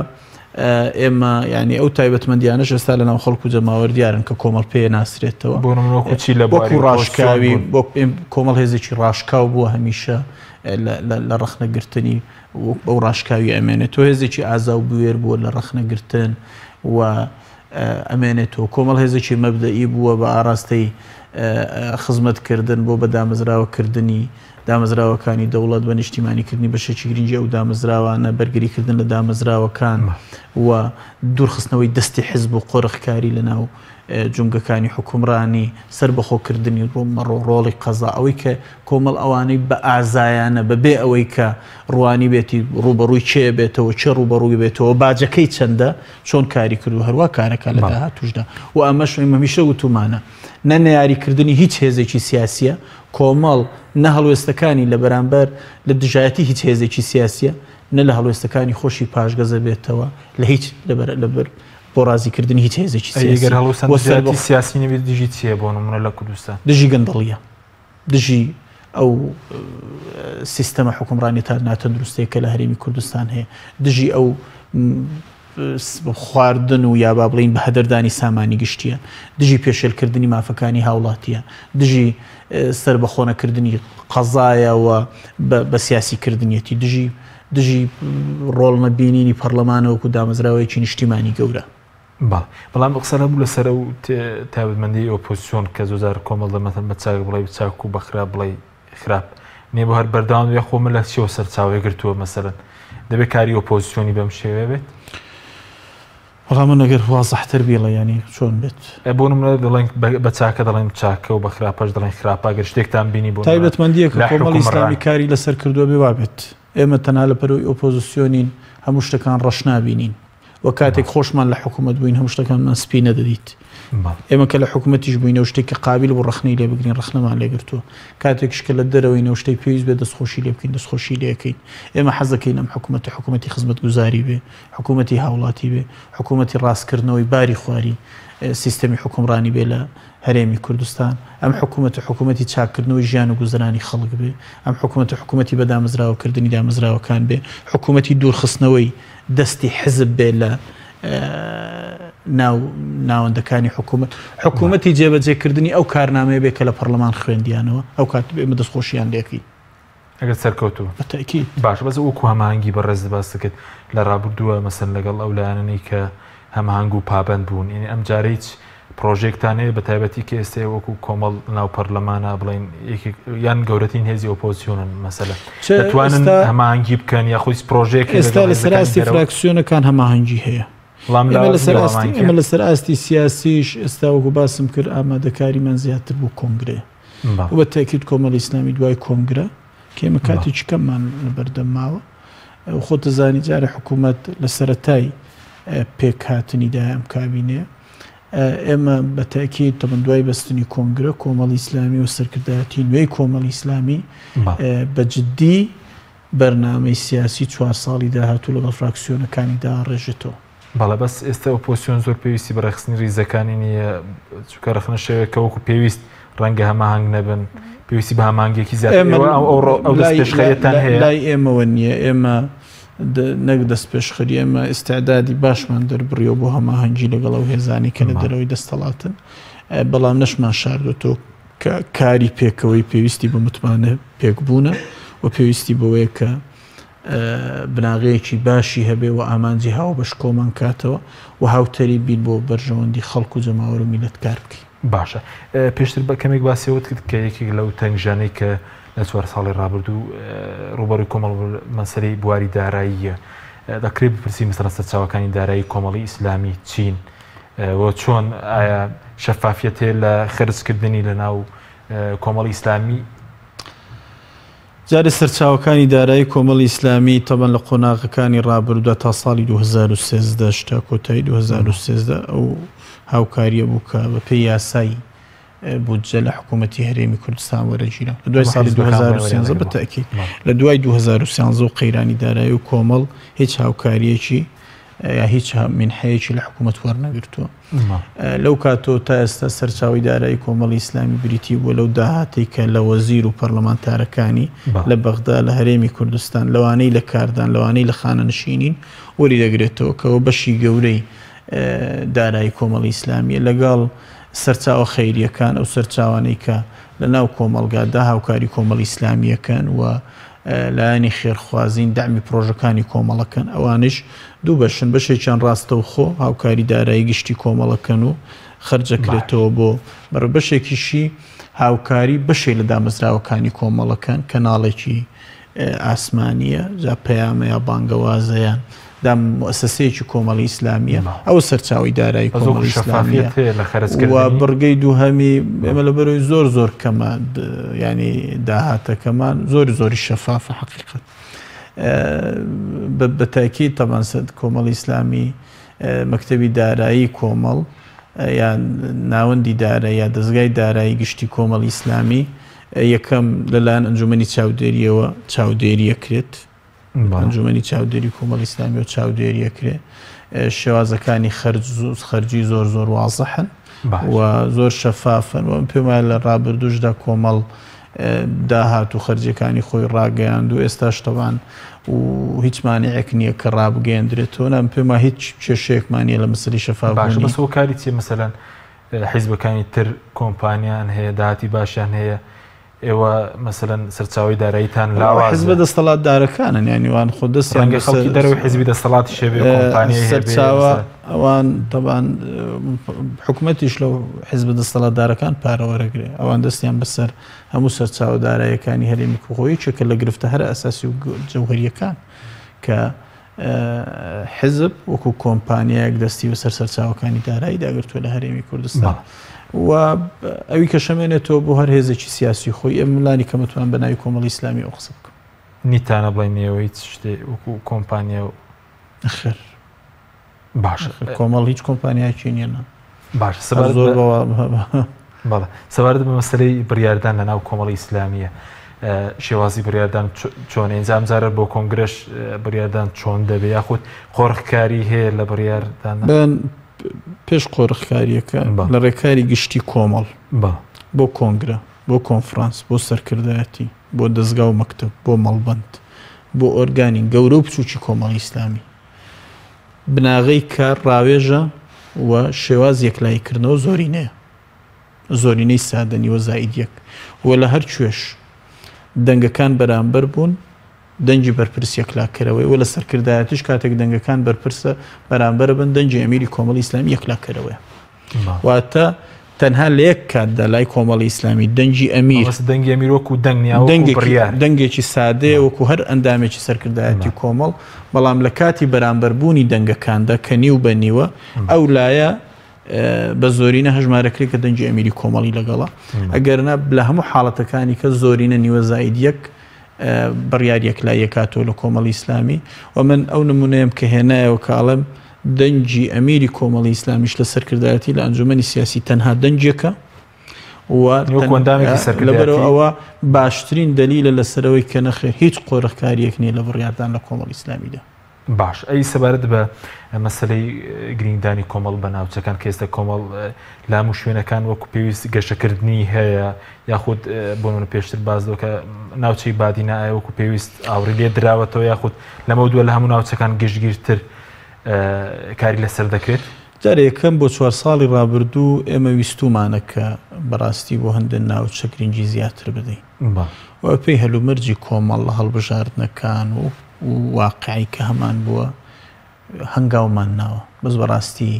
ئێمە ینی ئەو تایبەتمەندیانەش ئێستا لە ناو خەڵکو جەماوەر دیارن کە کۆمەڵ پێ ناسرێتەوە وەکو ڕاشکاوی بۆ کۆمەڵ هێزێکی ڕاشکاو بووە هەمیشە لە ڕەخنەگرتنی بەو ڕاشکاوی ئەمێنێت تۆ هێزێکی ئازا و بوێر بووە لە ڕەخنەگرتن و ئەمێنێتەوە کۆمەڵ هێزێکی مەبدەئی بووە بە ئاراستەی خزمەتکردن بۆ بە دامەزراوەکردنی دامەزراوەکانی دەوڵەت بە نیشتیمانیکردنی بەشێکی گرنگی ئەو دامەزراوانە بەرگریکردن لە دامەزراوەکان و دوورخستنەوەی دەستی حزب و قۆرخکاری لە ناو جونگەکانی حکومڕانی سربەخۆکردنی ڕۆڵی قەزا ئەوەی کە کۆمەڵ ئەوانەی بە ئازایانە بەبێ ئەوەی کە ڕوانی بێتی ڕوبەڕووی چێ بێتەوە چێ ڕوبەڕووی بێتەوە باجەکەی چەندە چۆن کاری کردو هەروە کارەکە لە داهاتووشدا و ئەمەش هەمیشە وتومانە نە نەیاریکردنی هیچ هێزێکی سیاسیە کۆمەڵ نە هەڵوێستەکانی لە بەرامبەر لە دژایەتی هیچ هێزێکی سیاسیە نە لە هەڵوێستەکانی خۆشی پاشگەزە بێتەوە لە هیچ لەبەر بۆ ڕازیکردنی هیچ هێزێکی سیاسی نەبێت دژی چیە بۆ نمونە لە کوردستان دژی گەندەڵیە دژی ئەو سیستەمە حکومڕانی تا ناتەندروستەیە کە لە هەرێمی کوردستان هەیە دژی ئەو خواردن و یا با بڵین بە هەدەردانی سامانی گشتیە دژی پێشێلکردنی مافەکانی هاوڵاتیە دژی سربەخۆنەکردنی قەزایەوە بە سیاسیکردنیەتی دژی ڕۆڵ نەبینینی پەرلەمانەوەکو دامەزراوەیەکی نیشتیمانی گەورە بەڵام قسە بوو لەسەر و تایبەتمەندی ئۆپۆزیسیۆن کە زۆزار کۆمەڵ دەمەتەن بە چاک بڵێ چاک و بەخراپ بڵێ خراپ نێ بۆ هەر بەرداوام وێ خۆمە لە چیەوە سەرچاوی گرتووە مەسەرەن دەبێت کاری ئۆپۆزیسیۆنی بەم شێوێ بێت وەڵام من ئەگەر وازەحتر بیڵێ ینی چۆن بێت بۆ نمونە دەڵێن بە چاکە دەڵێن چاکە و بە خراپەش دەڵێن خراپە گەر شتێکتان بینی بۆ تایبەتمەندیە کە کۆمەڵی ئیسلامی کاری لەسەر کردووە بێ وابێت ئێمە تەنها لە پەرۆی ئۆپۆزیسیۆنین هەموو شتەکان ڕەش نابینین و کاتێک خۆشمان لە حکوومەت بووین هەموو شتەکانمان سپی نەدەدیت ئێمە کە لە حکوومەتیش بووینەوە شتێکی قابل بۆ ڕەخنەی لێ بگرین ڕەخنەمان لێگرتووە کاتێکشکە لە دەرەوەینەوە شتەی پێویست بێ دەستخۆشی لێ بکەین دەستخۆشی لێەکەین ئێمە حەزەکەین ئەم حکوومەتی خزمەتگوزاری بێ حکوومەتی هاوڵاتی بێ حکوومەتی ڕاستکردنەوەی باری خواری سیستەمی حکومڕانی بێ لە هەرێمی کوردستان ئەم حکوومەتی چاکردنەوەی ژیان و گوزەرانی خەڵک بێ ئەم حکوومەتی بە دامەزراوەکردنی دامەزراوەکان بێ حکوومەتی دوورخستنەوەی دەستی حزب بێ لە ناوەندەکانی حکوومەتی جێبەجێکردنی ئەو کارنامەیە بێ کە لە پەرلەمان خوێندیانەوە ئەو کات ئێمە دەستخۆشییان لێکەین ئەگەر سەرکەوتووە بەتاکید باش بەس وەکو هەماهەنگی بەڕێز باس دەکرد لە ڕابردووە مەسەن لەگەڵ ئەو لایەنەی کە هەماهەنگ و پابەند بوون یعنی ئەم جارە هیچ پرۆژێکتانەیە بە تایبەتی کە ئێستا وەکو کۆمەڵ ناو پەرلەمانە بڵین یان گەورەترین هێزی ئۆپۆزیسیۆنن مەسەلە دەتوانن هەماهەنگی بکەن یا خۆی پرۆژێک ئێستا لە سەراستی فراکسیۆنەکان هەماهەنگی هەیە ئێمە لەسەر ئاستی سیاسیش ئێستا وەکو باسم کرد ئامادەکاریمان زیاتر بوو کۆنگرێ و بە تاکید کۆمەڵی ئیسلامی دوای کۆنگرە کە ئێمە کاتێکی کەممان لەبەردەم ماوە خۆتەزانی جارە حکوومەت لە سەرەتای پێک هاتنیدا ئەم کابینەیە ئێمە بە تاکید تەمەن دوای بەستنی کۆنگرە کۆمەڵی ئیسلامی و سەرکردایەتی نوێی کۆمەڵی ئیسلامی بە جددی بەرنامەی سیاسی 4 ساڵی داهاتوو لەگەڵ فراکسیۆنەکانیدا ڕێژێتەوە بەڵێ بەس ئێستا ئۆپۆسیۆن زۆر پێویستی بەڕێخستنی ریزەکانی نییە چونکە ڕخنە شێوەیەکە وەکو پێویست ڕەنگە هەماهنگ نەبن پێویستی بە هەمانگێکی زیاتر ئەو دەست پێشخەریەتان هەیە لای ئێمەوە نییە ئێمە نەک دەست پێشخەری ئێمە ئستعدادی باشمان دەربڕیەوە بۆ هەماهەنگی لەگەڵ ئەو هێزانی کە لە دەرەوەی دەستەڵاتن بەڵام نەشمان شاردۆتەوە کاری پێکەوەی پێویستی بە متمانە پێکبوونە و پێویستی بەوەیە کە بناغەیەکی باشی هەبێ و ئامانجی هاو بەش کۆمان کاتەوە و هاوتەری بین بۆ بەرژەوەندی خەڵک و جەماوەر و میلەت کار بکەین. باشە پێشتر بە کەمێک باسیەوەت کرد کە یەکێک لەو تەنگژانەی کە لە 4 ساڵی ڕابردوو ڕوبەرووی کۆمەڵ مەسەلەی بواری داراییە دەکرێت بپرسی مەسەلە سەرچاوەکانی دارایی کۆمەڵی ئیسلامی چین و چۆن ئایا شەفافیەت هەیە لە خرجکردنی لە ناو کۆمەڵی ئیسلامی جارێ سەرچاوەکانی دارایی کۆمەڵی ئیسلامی تەبەن لە قۆناغەکانی ڕابردووە تا ساڵی 2013 تا کۆتایی 2013 ئەو هاوکاریە بوو کە بە پێی یاسایی بودجە لە حکوومەتی هەرێمی کوردستان وەرەگیرا لە دوای ساڵی 2013 بەتاکید لە دوای 2013 و قەیرانی دارایی و کۆمەڵ هیچ هاوکاریەکی یا هیچ منحەیەکی لە حکوومەت وەرنەگرتووە لەو کاتۆ تا ئێستا سەرچاوی دارایی کۆمەڵی ئیسلامی بریتی بووە لەو داهاتی کە لە وەزیر و پەرلەمانتارەکانی لە بەغدا لە هەرێمی کوردستان لەوانەی لە کاردان لەوانەی لە خانەنشینین وەری دەگرێتەوە کەەوە بەشی گەورەی دارایی کۆمەڵی ئیسلامیە لەگەڵ سەرچاوە خەیریەکان ئەو سەرچاوانەی کە لە ناو کۆمەڵگادا هاوکاری کۆمەڵی ئیسلامیەکەن و لایەنی خێرخوازین دامی پرۆژەکانی کۆمەڵەکەن ئەوانش دوو بەشن بەشێکیان ڕاستەوخۆ هاوکاری دارایی گشتی کۆمەڵەکەن و خەرجەکرێتەوە بۆ بەڕ بەشێکیشی هاوکاری بەشێک لە دامەزراوەکانی کۆمەڵەکەن کەناڵێکی ئاسمانیە جا پەیامە یا بانگەوازەیان دام مؤسسەیەکی کۆمەڵی ئیسلامیە ئەو سەرچاوی دارایی کۆمەڵی ئیسلامیە و بڕگەی دووهەمی ئێمە لە بەرەوەی زۆر کەمە ینی داهاتەکەمان زۆری شەفافە حقیقەت بەتاکید تەبەن کۆمەڵی ئیسلامی مەکتەبی دارایی کۆمەڵ یان ناوەندی دارایی یا دەستگای دارایی گشتی کۆمەڵی ئیسلامی یەکەم لەلایەن ئەنجومەنی چاودێریەوە چاودێریەکرێت ئەنجومەنی چاودێری کۆمەڵی ئیسلامی و چاودێریەکرێ شێوازەکانی خەرجی زۆر وازەحن و زۆر شەفافن و پێم وایە لە ڕابردووشدا کۆمەڵ داهات و خەرجەکانی خۆی ڕاگەیاند و ئێستاش تەوان و هیچ مانعێک نییە کە ڕابگەیەندرێتەوە نام پێم وایە هیچ کێشەیەکمانیە لە مەسەلی شەفافبوونی. باشە بەسەوە کاری چیە مەسەلەن حیزبەکانی تر کۆمپانیان هەیە داهاتی باشیان هەیە ئێوە مەسەلەن سەرچاوی داراییتان لاوازە حیزبە دەسەڵات دارەکانن یانیوان خۆ دەستیان خەڵکی دەرەوەی حیزبی دەسەڵاتی شێوێ کۆمپانیای سەرچاوە ئەوان تەبان حکوومەتیش لەو حیزبە دەسەڵات دارەکان پارەوەرەگرێ ئەوان دەستیان بەسەر هەموو سەرچاوە داراییەکانی هەرێمی کوردی چێکە لە گرفتە هەر ئەساسی و جەوهەریەکان کە حیزب وەکو کۆمپانیایەک دەستی بەسەر سەرچاوەکانی دارایی داگرتووە لە هەرێمی کوردستان و ئەوی کە شەمێنێتەوە بۆ هەر هێزێکی سیاسی خۆی ئەم ملانی کە متوان بە ناوی کۆمەڵی ئیسلامی ئەو قسە بکەم نیتانە بڵێنەوە هیچ شتێ وەکو کۆمپانیا و خێر باشە کۆمەڵ هیچ کۆمپانیایکی نیەنە باشە زۆر بەڵێ سەبارەت بە مەسەلەی بڕیاردان لە ناو کۆمەڵی ئیسلامیە شێوازی بڕیاردان چۆن ئەنجام جارە بۆ کۆنگرەش بڕیاردان چۆن دەبێ یاخود خۆڕخکاری هەیە لە بڕیاردان پێش قۆڕخکاریەکە لە ڕێکاری گشتی کۆمەڵ بۆ کۆنگرە بۆ کۆنفرانس بۆ سەرکردایەتی بۆ دەستگا و مەکتب بۆ مەڵبەند بۆ ئۆرگانی گەورە و بچووکی کۆمەڵی ئیسلامی بناغەی کار ڕاوێژە و شێواز یەکلاییکردنەوە زۆرینەی سادەنی وە زائیدیەک وە لە هەر کوێش دەنگەکان بەرامبەر بوون دەنگی بەرپرس یەکلاکەرەوەی و لە سەرکردایەتیش کاتێک دەنگەکان بەرپرسە بەرامبەرە بن دەنگی ئەمیری کۆمەڵی ئیسلامی یەکلاکەرەوەی واتە تەنها لە یەک کاتدا لای کۆمەڵی ئیسلامی دەنگی ئەمیر دەنگی ئەمیر وەکو دەنگێکی سادەیە وەکو هەر ئەندامێکی سەرکردایەتی کۆمەڵ بەڵام لە کاتی بەرامبەربوونی دەنگەکاندا کە نیو بە نیوە ئەو لایە بە زۆرینە هەژمارەکرێت کە دەنگی ئەمیری کۆمەڵی لەگەڵە ئەگەرنە لە هەموو حاڵەتەکانی کە زۆرینە نیوە زائیدیەک بڕیاریەک لای یەکاتۆ لە کۆمەڵی ئیسلامی و من ئەو نمونەیەم کە هێنایەوە کاڵم دەنگی ئەمیری کۆمەڵی ئیسلامیش لە سەرکردایەتی لە ئەنجومەنی سیاسی تەنها دەنجێکە لەبەرەوە ئەوە باشترین دەلیلە لەسەرەوەی کە نەخێر هیچ قۆڕخکاریەک نییە لە بڕیاردان لە کۆمەڵی ئیسلامیدا باش ئەی سەبارەت بە مەسلەی گرنگدانی کۆمەڵ بە ناوچەکان کە ئێستا کۆمەڵ لە هەموو شوێنەکان وەکو پێویست گەشەکردنی هەیە یاخود بۆ منە پێشتر باز دەکە ناوچەی بادینایە وەکو پێویست ئاوری لێ دراوەتەوە یاخود لەمە دووە لە هەموو ناوچەکان گەشتگیرتر کاری لەسەر دەکرێت جارە یەکەم بۆ 4 ساڵی ڕابردوو ئێمە ویستومانە کە بەڕاستی بۆ هەندێک ناوچە گرنگی زیاتر بدەین و پێی هەلومەرجی کۆمەڵ لە هەڵبژاردنەکان و واقعی کە هەمان بووە هەنگاومان ناوە بەس بەڕاستی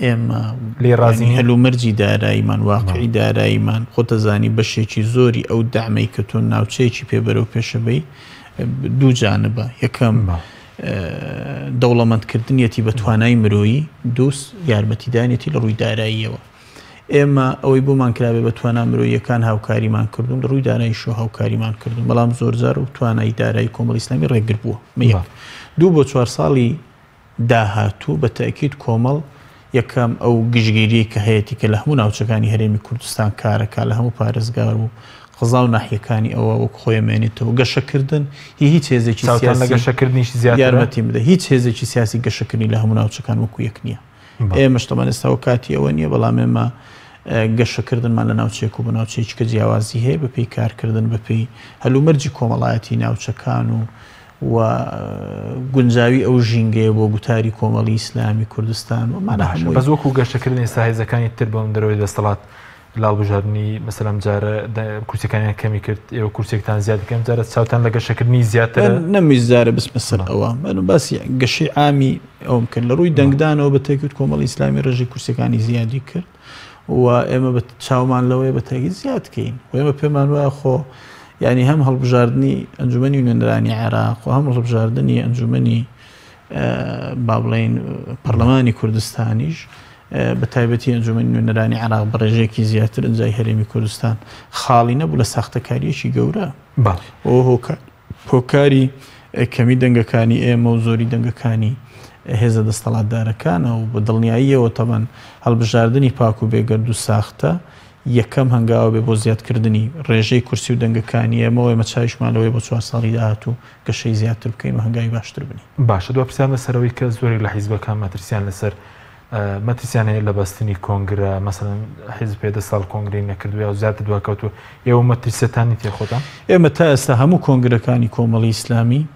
ئێمە لێ ڕازی هەلومەرجی داراییمان واقعی داراییمان خۆتەزانی بەشێکی زۆری ئەو دامەی کە تۆ ناوچەیەکی پێبەرەو پێشەبەی دوو جانبە یەکەم دەوڵەمەندکردنیەتی بە توانای مرۆیی دووس یارمەتیدانێتی لە ڕووی داراییەوە ئێمە ئەوەی بۆمان کرابێ بە توانای مرۆییەکان هاوکاریمان کردوون لە ڕووی داراییشۆ هاوکاریمان کردوون بەڵام زۆرجار و توانای دارایی کۆمەڵی ئیسلامی ڕێگر بووە دوو بۆ 4 ساڵی داهاتوو بە تاکید کۆمەڵ یەکەم ئەو گشتگیری کە هەیەی کە لە هەموو ناوچەکانی هەرێمی کوردستان کارەکە لە هەموو پارێزگار و قزا و ناحیەکانی ئەوە وەک خۆیمێنێتەوە گەشەکردن هیچ هێزێکی گەشەکردنیشی زیاتر یارمەتی بدە هیچ هێزێکی سیاسی گەشەکردنی لە هەموو ناوچەکان وەکو یەک نییە ئێمەش تەمان ئێستاوە کاتی ئەوە نییە بەڵام ئێمە گەشەکردنمان لە ناوچێک و بە ناوچەیەکی کە جیاوازی هەیە بەپێی کارکردن بەپێی هەلومەرجی کۆمەڵایەتی ناوچەکان و گونجاوی ئەو ژینگەیە بۆ گوتاری کۆمەڵی ئیسلامی کوردستان ومانە هەموو بەس وەکو گەشەکردن ئێستا هێزەکانی تر بۆم دەرەوەی دەسەڵات لاڵبژاردننی مەسەلەم جارە کورسەکانیان کەمی کرد ئێوە کورسێکتان زیاد دەکەم جارە چاوتان لە گەشەکردنی زیاتر نەمیزارە بسمە سەر ئەوە من باسی گەشەی عامی ئەوم کرد لە ڕووی دەنگدانەوە بە تاکید کۆمەڵی ئیسلامی ڕێژەی کورسەکانی زیادی کرد و ئێمە بە چاومان لەوەیە بە تاکید زیادکەین و ئێمە پێمان وایە خۆ یعنی هەم هەڵبژاردننی ئەنجومەنی نوێنەرانی عێراق و هەم هەڵبژاردننی ئەنجومەنی با بڵێن پەرلەمانی کوردستانیش بە تایبەتی ئەنجومەنی نوێنەرانی عێراق بە ڕێژەیەکی زیاتر ئەنجای هەرێمی کوردستان خاڵی نەبوو لە ساختەکاریەکی گەورە هۆکاری کەمی دەنگەکانی ئێمە و زۆری دەنگەکانی هێزە دەستەڵاتدارەکانە و بە دڵنیاییەوە تەمەەن هەڵبژاردننی پاک و بێگەرد و ساختە یەکەم هەنگاوە بێ بۆ زیادکردنی ڕێژەی کورسی و دەنگەکانی ئێمەوەی مەچایشمانەوەی بۆ 4 ساڵی داهاتوو گەشەی زیاتر بکەین و هەنگاوی باشتر بنی باشە دو پرسیان لەسەرەوەی کە زۆری لە حیزبەکان مەترسیان لەسەر مەترسیان هەیە لە بەستنی کۆنگرە مەسەڵەن حیزب 5 ساڵ کۆنگرەی نەکردووە و زیاتر دواکەوتووە ئێوە مەترسیەتانی تێخۆتان ئێمە تا ئێستا هەموو کۆنگرەکانی کۆمەڵی ئیسلامی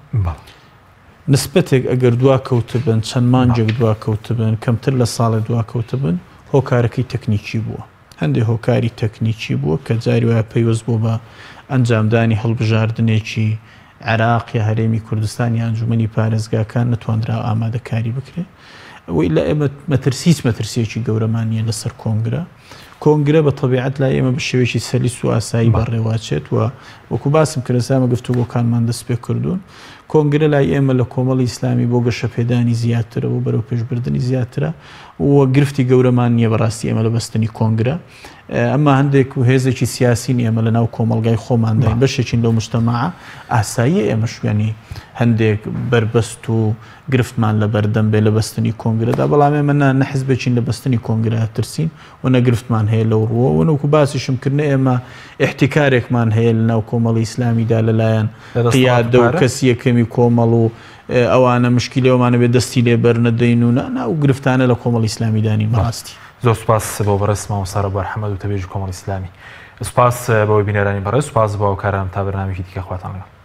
نسبەتێک ئەگەر دواکەوتە بن چەند مانجێک دواکەوتە بن کەمتر لە ساڵێ دواکەوتە بن هۆکارەکەی تەکنیکی بووە هەندێک هۆکاری تەکنیکی بووە کە جاری وایە پەیوەست بوو بە ئەنجامدانی هەڵبژاردنێکی عێراق یا هەرێمی کوردستان یا ئەنجومەنی پارێزگاکان نەتوانرا ئامادەکاری بکرێت ئەوەی لە ئێمە مەترسیەکی گەورەمانیە لەسەر کۆنگرە بە تەبیعەت لای ئێمە بە شێوەیەکی سەلیس و ئاسایی بەڕێواچێت و وەکو باسم کردسامە گفتوگۆکانمان دەست پێ کردوون کۆنگرە لای ئێمە لە کۆمەڵی ئیسلامی بۆ گەشەپێدانی زیاترە و بەرەو پێشبردننی زیاترە و گرفتی گەورەمان نییە بەڕاستی ئێمە لە بەستنی کۆنگرە ئەمە هەندێک و هێزێکی سیاسین ئێمە لە ناو کۆمەلگای خۆمانداین بەشێکین لەو مجتەماعە ئاسایی ئێمە شوێنی هەندێک بربەست و گرفتمان لە بەردەم بێ لە بەستنی کۆنگرەدا بەڵام ئێمە نەحیزبێکین لە بەستنی کۆنگرە ترسین و نەگرفتمان هەیە لەو ڕووە و نەوەکو باسیشم کردنە ئێمە احتیکارێکمان هەیە لە ناو کۆمەڵی ئیسلامیدا لەلایەن قیادە و کەسی یەکەمی کۆمەڵ و ئەوانە مشکلەوەمانە بێ دەستی لێ بەرنەدەین و ناو گرفتانە لە کۆمەڵی ئیسلامیدانی بەڕاستی زۆر سوپاس بۆ بەڕێز مامۆستا بەرحەمەد و تەبێژی کۆمەڵی ئیسلامی سوپاس بەوەی بینەرانی بەڕێز سوپاس بۆ ئەو کاران تا بەرنامێکی دیکە خواتان لەگەڵ